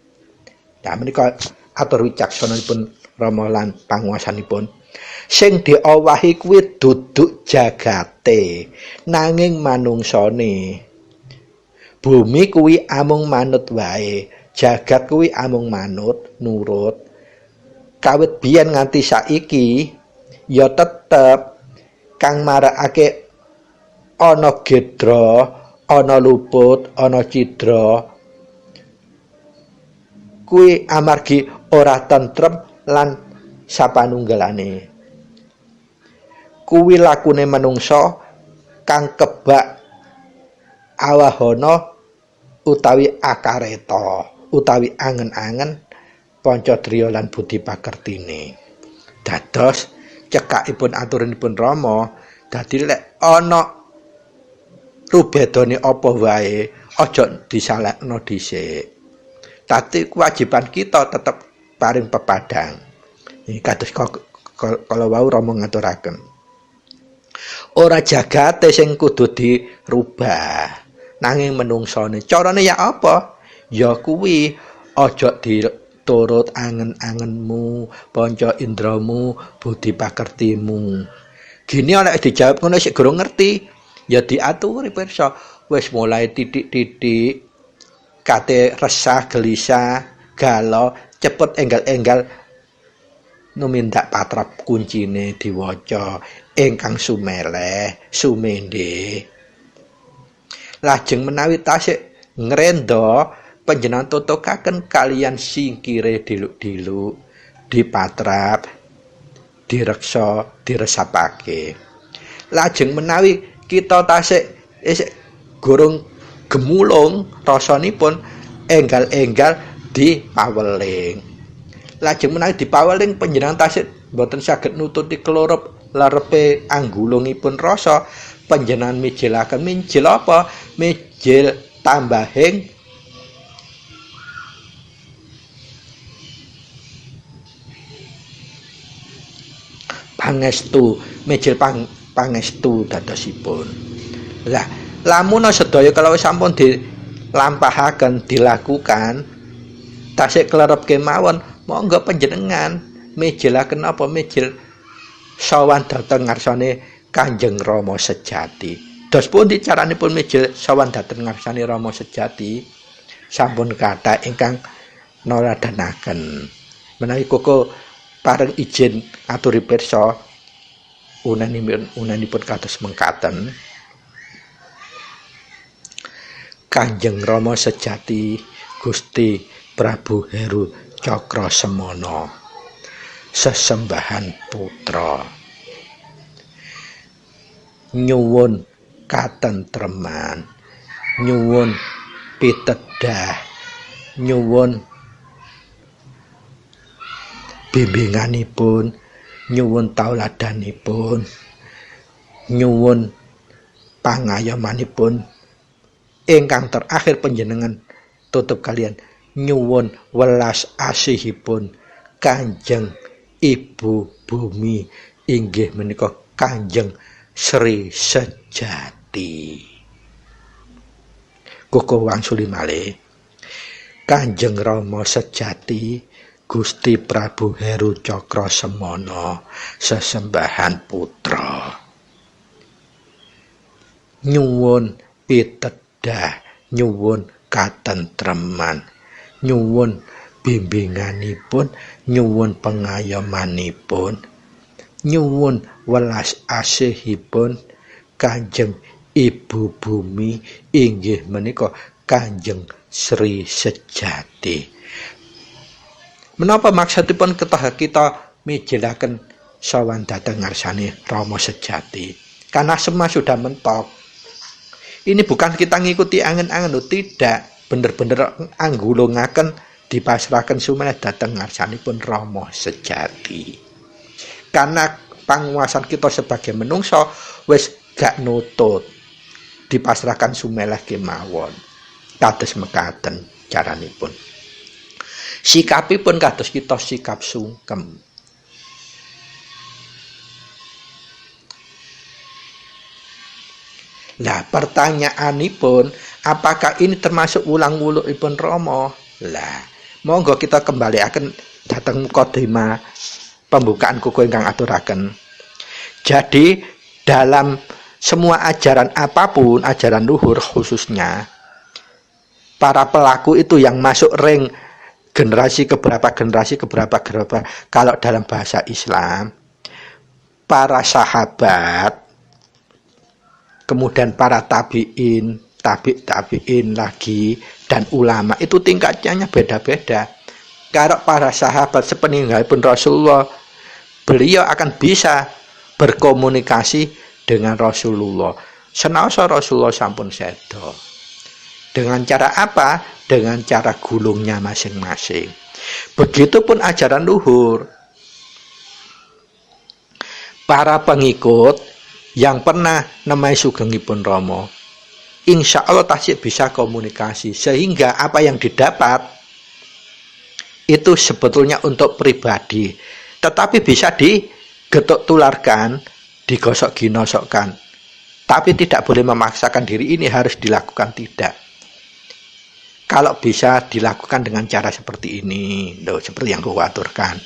Ya menika atur wicaksananipun Rama lan panguwasanipun. Sing diowahi kuwi duduk jagate nanging manungsane. Bumi kuwi amung manut wae, jagat kuwi amung manut nurut kawit biyen nganti saiki ya tetep kang marakake ana gedra ana luput ana cidra kuwi amargi ora tentrem lan sapanunggalane kuwi lakune manungsa kang kebak awahana utawi akareta utawi angen-angen Pancadriya lan budi pakertine dados cekakipun aturanipun Rama dadi lek ana rubedane apa wae aja disalekno dhisik dadi kewajiban kita tetep paring pepadang iki kados kala wau Rama ngaturaken ora jagate sing kudu dirubah nanging menungsane carane ya apa ya kuwi aja diturut angen-angenmu panca indramu budi pakertimu gini oleh dijawab ngono sik durung ngerti ya diaturi pirsa wis mulai titik-titik kate resah gelisah galau cepet enggal-enggal numindak patrap kuncine diwaca ingkang sumeleh sumende lajeng menawi tasik ngrenda panjenengan totokaken kalian singkire diluk-diluk dipatrap direksa diresapake lajeng menawi kita tasik gorong gemulung rasanipun enggal-enggal dipaweling lajeng menawi dipaweling panjenengan tasik boten saged nututi kelorop larepe anggulungipun rasa panjenengan mijilaken minjil apa mijil tambahing pangestu mijil pangestu dadosipun lah lamun sedaya kalau sampun dilampahaken dilakukan tasik klerep kemawon monggo panjenengan mijilaken apa mijil sawan dhateng ngarsane Kanjeng Rama sejati. Dos pundi caranipun mijil sawan dhateng ngarsane Rama sejati? Sampun kathah ingkang noladanaken. Menawi koko pareng izin aturi pirsa unanipun kados mengkaten. Kanjeng Rama sejati Gusti Prabu Heru Cakrasemana sesembahan putra nyuwun katentreman nyuwun pitedah nyuwun bimbinganipun nyuwun tauladanipun nyuwun pangayomanipun ingkang terakhir panjenengan tutup kalian nyuwun welas asihipun Kanjeng Ibu Bumi inggih menika Kanjeng Sri Sejati. Koko wangsuli malih Kanjeng Rama sejati Gusti Prabu Heru Cakrasemana sesembahan putra. Nyuwun pitedah, nyuwun katentreman, nyuwun bimbinganipun, nyuwun pengayomanipun, nyuwun welas asihipun Kanjeng Ibu Bumi inggih menika Kanjeng Sri Sejati. Menapa maksudipun kita mijilaken sawan dhateng ngarsane Rama Sejati? Karena semua sudah mentok. Ini bukan kita ngikuti angen-angen, tidak, bener-bener anggulungaken dipasrahaken sumeneh dhateng ngarsanipun Rama Sejati. Karena panguwasan kita sebagai menungso wis gak nutut, dipasrahkan sumeleh kemawon. Kados mekaten caranipun. Sikapipun kados kita sikap sungkem. Lah pertanyaanipun, apakah ini termasuk ulang-ulukipun Rama? Lah, monggo kita kembaliaken dhateng mukadimah pembukaan kuku ingkang aturaken. Jadi dalam semua ajaran apapun, ajaran luhur khususnya, para pelaku itu yang masuk ring generasi keberapa. Kalau dalam bahasa Islam, para sahabat, kemudian para tabi'in lagi, dan ulama itu tingkatnya beda-beda. Kalau para sahabat sepeninggalipun Rasulullah, beliau akan bisa berkomunikasi dengan Rasulullah. Senaosa Rasulullah sampun sedo. Dengan cara apa? Dengan cara gulungnya masing-masing. Begitupun ajaran luhur. Para pengikut yang pernah nemai sugengipun Rama, insya Allah tasik bisa komunikasi. Sehingga apa yang didapat itu sebetulnya untuk pribadi. Tetapi bisa digetuk tularkan, digosok ginosokkan. Tapi tidak boleh memaksakan diri ini harus dilakukan, tidak. Kalau bisa dilakukan dengan cara seperti ini, seperti yang kuaturkan.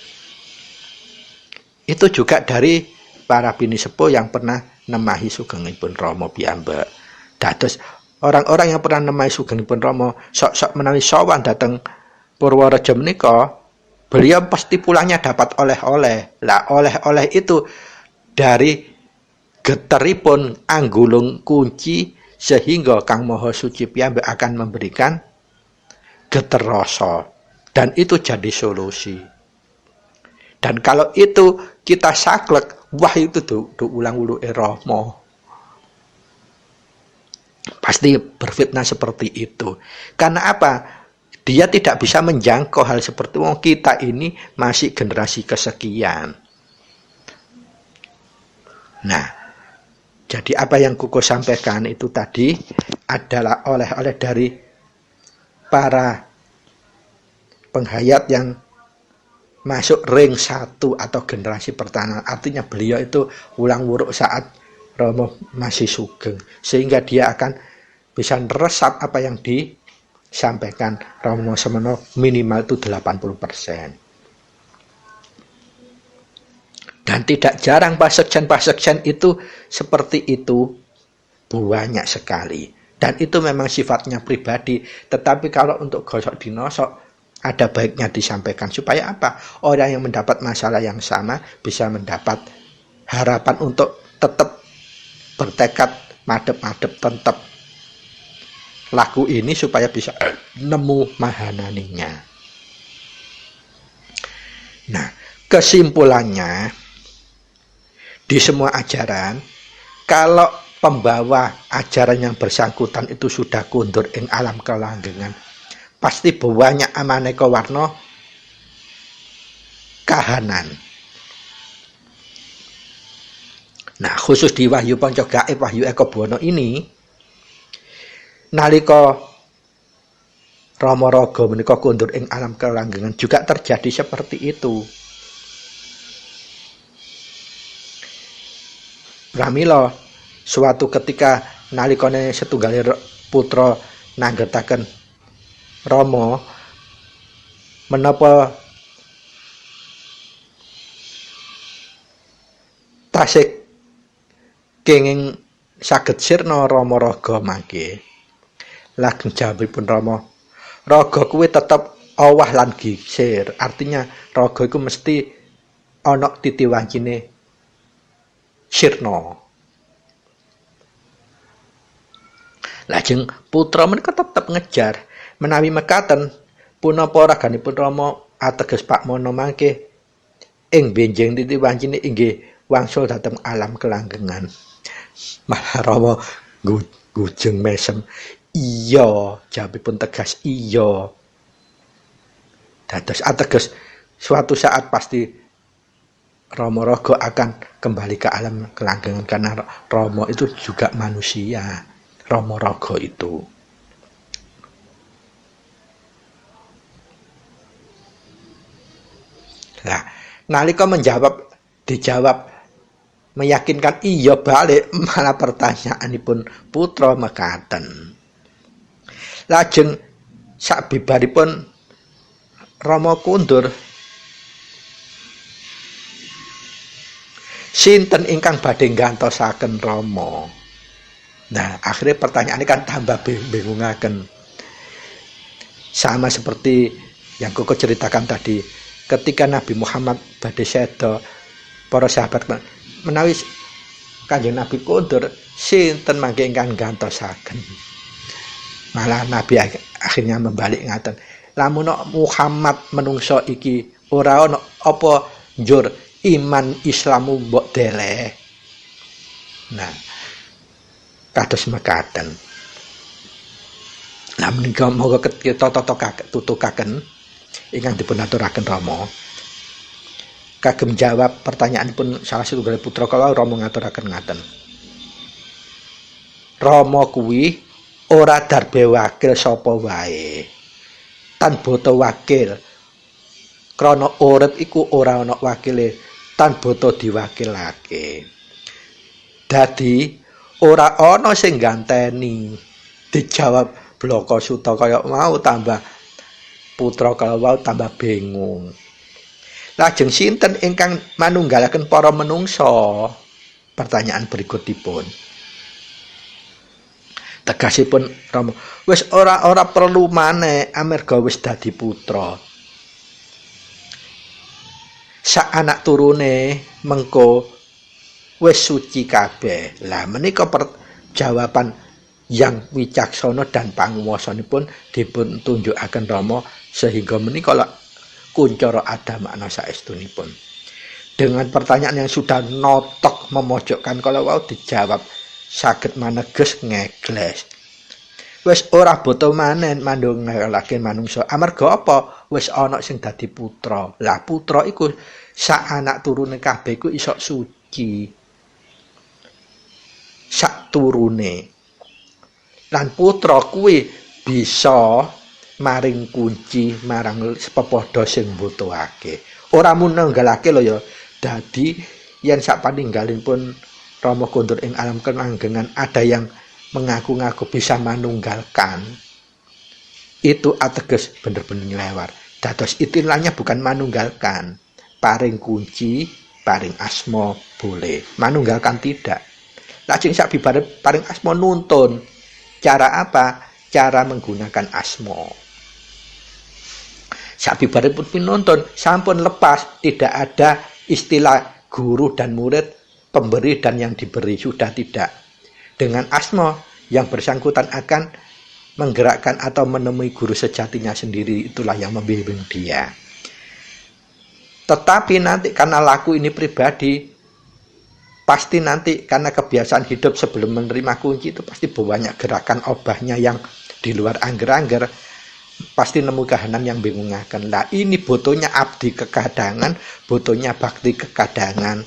Itu juga dari para bini sepuh yang pernah nemahi sugengipun Rama piyambak. Dados orang-orang yang pernah nemahi sugengipun Rama sok-sok menawi sowan dateng Purworejo menika, beliau pasti pulangnya dapat oleh-oleh. Lah oleh-oleh itu dari geteripun anggulung kunci, sehingga Kang Maha Suci piyambak akan memberikan geter rasa, dan itu jadi solusi. Dan kalau itu kita saklek, wah itu ulang ulu Rama. Pasti berfitnah seperti itu. Karena apa? Dia tidak bisa menjangkau hal seperti itu. Kita ini masih generasi kesekian. Nah, jadi apa yang Kuko sampaikan itu tadi adalah oleh-oleh dari para penghayat yang masuk ring 1 atau generasi pertama. Artinya beliau itu ulang wuruk saat Rama masih sugeng, sehingga dia akan bisa meresap apa yang disampaikan Rama semana minimal itu 80%. Dan tidak jarang pasekjen itu seperti itu, banyak sekali. Dan itu memang sifatnya pribadi. Tetapi kalau untuk gosok dinosok, ada baiknya disampaikan. Supaya apa? Orang yang mendapat masalah yang sama bisa mendapat harapan untuk tetap bertekad madep-madep tetap laku ini supaya bisa nemu mahananinya. Nah, kesimpulannya di semua ajaran, kalau pembawa ajaran yang bersangkutan itu sudah kundur ing alam kelanggengan, pasti banyak amaneka warna kahanan. Nah, khusus di Wahyu Panca Gaib, Wahyu Eko Buwana ini, nalika Rama Raga menika kundur ing alam kelanggengan juga terjadi seperti itu. Pramila suatu ketika nalikane setunggali putra nanggetaken Rama menapa tasik kenging saged sirna Rama Raga mangke. Lajeng jawabipun Rama, Raga kuwi tetep owah lan gisir. Artinya raga iku mesti ana titiwancine sirna. Lajeng putra menika tetep ngejar. Menawi mekaten punapa raganipun Rama ateges Pak Mono mangke ing benjing titiwancine inggih wangsul dhateng alam kelanggengan. Malah Rama gujeng mesem, iya, jawabipun tegas iya. Dados ateges suatu saat pasti Rama Raga akan kembali ke alam kelanggengan karena Rama itu juga manusia. Rama Raga itu. Nah, nalika dijawab meyakinkan iya balik, malah pertanyaanipun putra mekaten. Lajeng sabibaripun Rama kundur, sinten ingkang badhe nggantosaken Rama? Nah, akhirnya pertanyaan ini kan tambah bingungaken. Sama seperti yang Koko ceritakan tadi, ketika Nabi Muhammad badhe seda, para sahabat menawi Kanjeng Nabi kondur, sinten mangke ingkang gantosaken. Malah Nabi akhirnya membalik ngaten, lamun Muhammad menungso iki ora ana apa njur iman Islamu mbok deleh. Nah, kados mekaten. Lah menika moga kita tutukaken ingkang dipun aturaken Rama. Kagem jawab pertanyaanipun salah setunggal putra kala Rama ngaturaken ngaten. Rama kuwi ora darbe wakil sapa wae. Tan bata wakil. Krana urip iku ora ana wakile, tan bata diwakilake. Dadi ora ana sing ganteni. Dijawab Blaka Suta kaya mau tambah putra kala wau tambah bingung. Lajeng sinten ingkang manunggalaken para menungsa? Pertanyaan berikutipun. Tegasipun Rama, wis ora perlu maneh amarga wis dadi putra. Sak anak turune mengko wis suci kabeh. Lah menika jawaban yang wicaksana dan panguwasanipun dipun tunjukaken Rama sehingga menika kuncara ada makna saestunipun. Dengan pertanyaan yang sudah notok memojokkan kalau wau dijawab saged maneges ngegles. Wis ora boto manen mandhongake manungsa. Amarga apa? Wis ana sing dadi putra. Lah putra iku sak anak turune kabeh iku iso suci. Sak turune. Lan putra kuwi bisa maring kunci marang pepodo sing mbutuhake. Ora mun nanggalake lho ya. Dadi yen sak paninggalipun Rama kondur ing alam kenanggengan ada yang mengaku-ngaku bisa manunggalkan. Itu ateges bener-bener nyelewar. Dados istilahnya bukan manunggalkan. Paring kunci, paring asma boleh. Manunggalkan tidak. Lajeng sak bibare paring asma nuntun. Cara apa? Cara menggunakan asma. Sabibare pun pinuntun sampun lepas, tidak ada istilah guru dan murid, pemberi dan yang diberi, sudah tidak. Dengan asma yang bersangkutan akan menggerakkan atau menemui guru sejatinya sendiri, itulah yang membimbing dia. Tetapi nanti karena laku ini pribadi, pasti nanti karena kebiasaan hidup sebelum menerima kunci itu pasti banyak gerakan obahnya yang di luar angger-angger, pasti nemu kahanan yang bingungaken. Lah ini butuhnya abdi kekadangan, butuhnya bakti kekadangan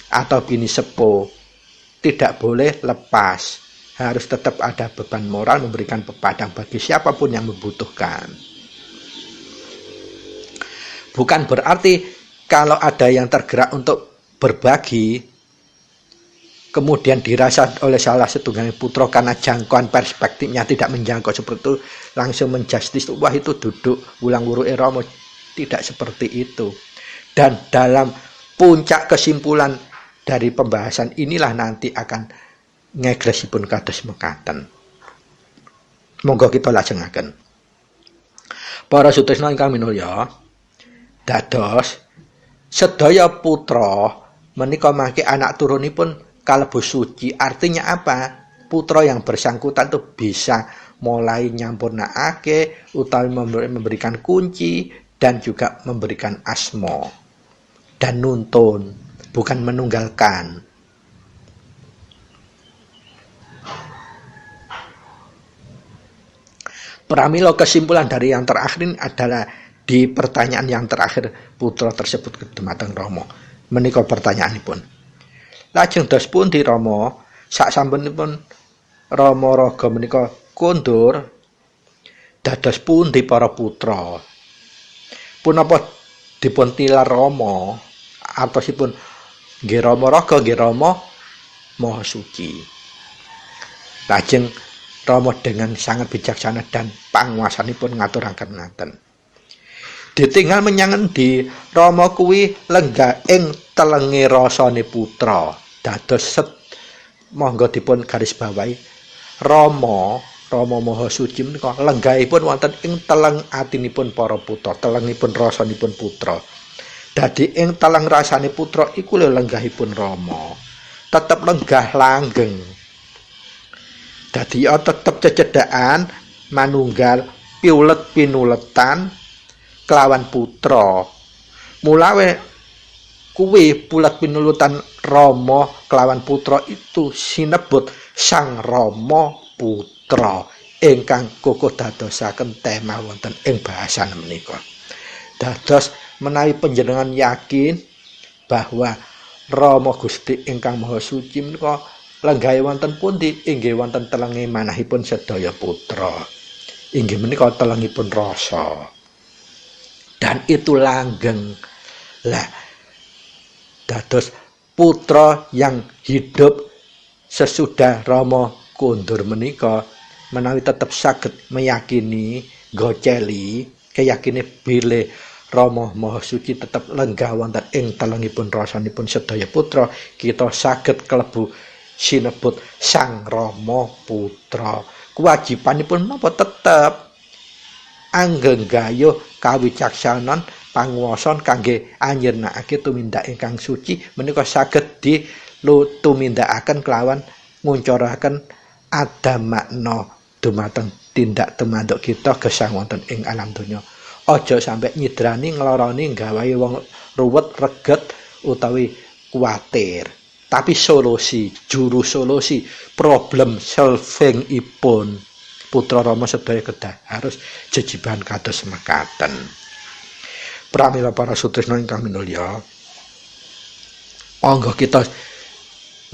atau bini sepo. Tidak boleh lepas, harus tetap ada beban moral memberikan pepadang bagi siapapun yang membutuhkan. Bukan berarti kalau ada yang tergerak untuk berbagi kemudian dirasa oleh salah setunggal putra karena jangkauan perspektifnya tidak menjangkau seperti itu, langsung menjustis, wah itu duduk ulang wuruke Rama. Tidak seperti itu. Dan dalam puncak kesimpulan dari pembahasan inilah nanti akan ngegresipun kados mekaten. Monggo kita lajengaken. Para sutresna ingkang minulya, dados sedaya putra menika mangke anak turunipun kalebu suci. Artinya apa? Putra yang bersangkutan itu bisa mulai nyampurnakake utawi memberikan kunci dan juga memberikan asma dan nuntun, bukan menunggalkan. Pramila kesimpulan dari yang terakhir ini adalah di pertanyaan yang terakhir putra tersebut ke dumateng Rama. Menika pertanyaanipun. Lajeng dos pundi Rama saksampunipun Rama raga menika kondur dados pundi para putra? Punapa dipun tilar Rama artosipun nggih Rama raga nggih Rama maha suci. Lajeng Rama dengan sangat bijaksana dan panguwasanipun ngaturaken ngaten. Ditinggal menyang endi Rama kuwi lenggah ing telenge rasane putra. Dados monggo dipun garis bawahi Rama Rama Maha Suci menika lenggahipun wonten ing teleng atinipun para putra, telengipun rasanipun putra. Dadi ing teleng rasane putra iku lho lenggahipun Rama. Tetep lenggah langgeng. Dadi ya tetep cecedhakan manunggal piulet pinuletan kelawan putra. Mulawe kuwi pulet pinuletan Rama kelawan putra itu sinebut Sang Rama Putra ingkang kukuh dadosaken tema wonten ing bahasan menika. Dados menawi panjenengan yakin bahwa Rama Gusti ingkang Maha Suci menika lenggahe wonten pundi? Inggih wonten telenge manahipun sedaya putra. Inggih menika telengipun rasa. Dan itu langgeng. Lah dados putra yang hidup sesudah Rama kondur menika menawi tetap saged meyakini goceli keyakine bilih Rama Maha Suci tetap lenggah wonten ing telengipun rasanipun sedaya putra, kita saged klebu sinebut Sang Rama Putra. Kewajibanipun menapa tetep anggenggayuh kawicaksanan panguwasan kangge anyirnakake tumindak ingkang suci menika saged tumindakaken kelawan nguncuraken ada makna dumateng tindak tumanduk kita gesang wonten ing alam donya. Aja sampai nyidrani ngloroni nggawahi wong ruwet reget utawi kuwatir. Tapi solusi, juru solusi problem solving ipun putra Rama sedaya kedah harus jejiban kados mekaten. Pramila para sutresna ingkang minulya, monggo kita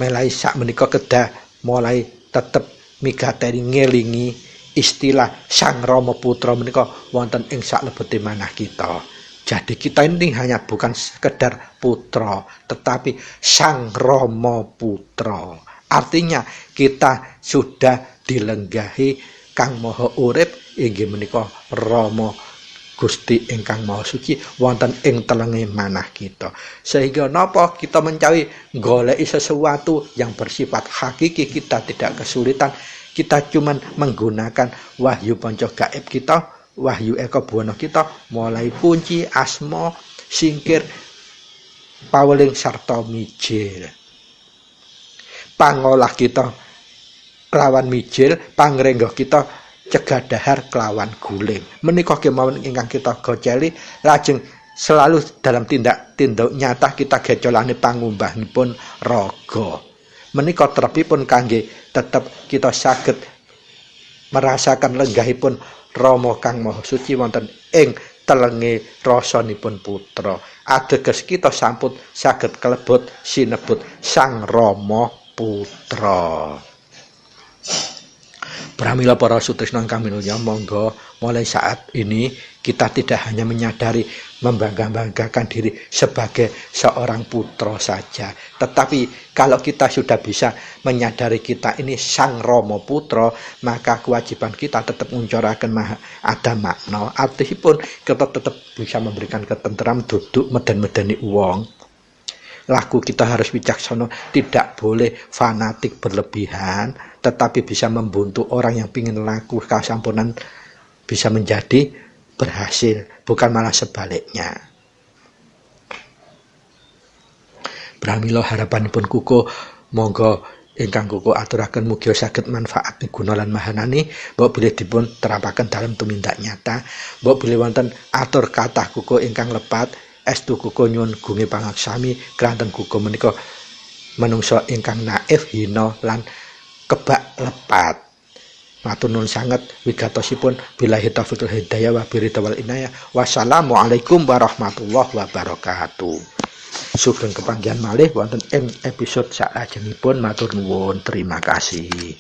melai sak menika kedah mulai tetep migateni ngelingi istilah Sang Rama Putra menika wonten ing saklebete manah kita. Jadi kita ini hanya bukan sekedar putra, tetapi Sang Rama Putra. Artinya kita sudah dilenggahi Kang Maha Urip inggih menika Rama Gusti ingkang Maha Suci wonten ing telenge manah kita. Sehingga napa kita mencari goleki sesuatu yang bersifat hakiki kita tidak kesulitan. Kita cuman menggunakan wahyu panca gaib kita, wahyu eka buwana kita, mulai kunci, asma, singkir, paweling sarta mijil. Pangolah kita kelawan mijil, pangrenggoh kita cegah dahar kelawan guling. Menika kemawon ingkang kita goceli lajeng selalu dalam tindak nyata kita gecolane pangumbahipun raga. Menika trepipun kangge tetep kita saged merasakan lenggahipun Rama Kang Maha Suci wonten ing telenge rasanipun putra. Ateges kita sampun saged kalebet sinebut Sang Rama Putra. Pramila para sutresna ingkang minulya, monggo mulai saat ini kita tidak hanya menyadari membangga-banggakan diri sebagai seorang putra saja, tetapi kalau kita sudah bisa menyadari kita ini Sang Rama Putra, maka kewajiban kita tetap nguncuraken ada makna. Artipun kita tetap bisa memberikan ketenteram duduk meden-medeni wong. Laku kita harus bijaksana, tidak boleh fanatik berlebihan, tetapi bisa membuntu orang yang ingin laku kasampunan bisa menjadi berhasil, bukan malah sebaliknya. Pramila harapanipun kuku, monggo ingkang kuku aturaken mugi saged manfaat guna lan mahanani, mbok bilih dipun terapaken dalam tumindak nyata, mbok bilih wonten atur kathah kuku ingkang lepat, estu kuku nyuwun gunge pangaksami kranten kuku menika manungsa ingkang naif, hina lan kebak lepat. Matur nuwun sanget wigatosipun billahi taufiq wal hidayah wa biridwal inayah. Wassalamualaikum warahmatullahi wabarakatuh. Sugeng kepanggihan malih wonten ing episode salajengipun. Matur nuwun, terima kasih.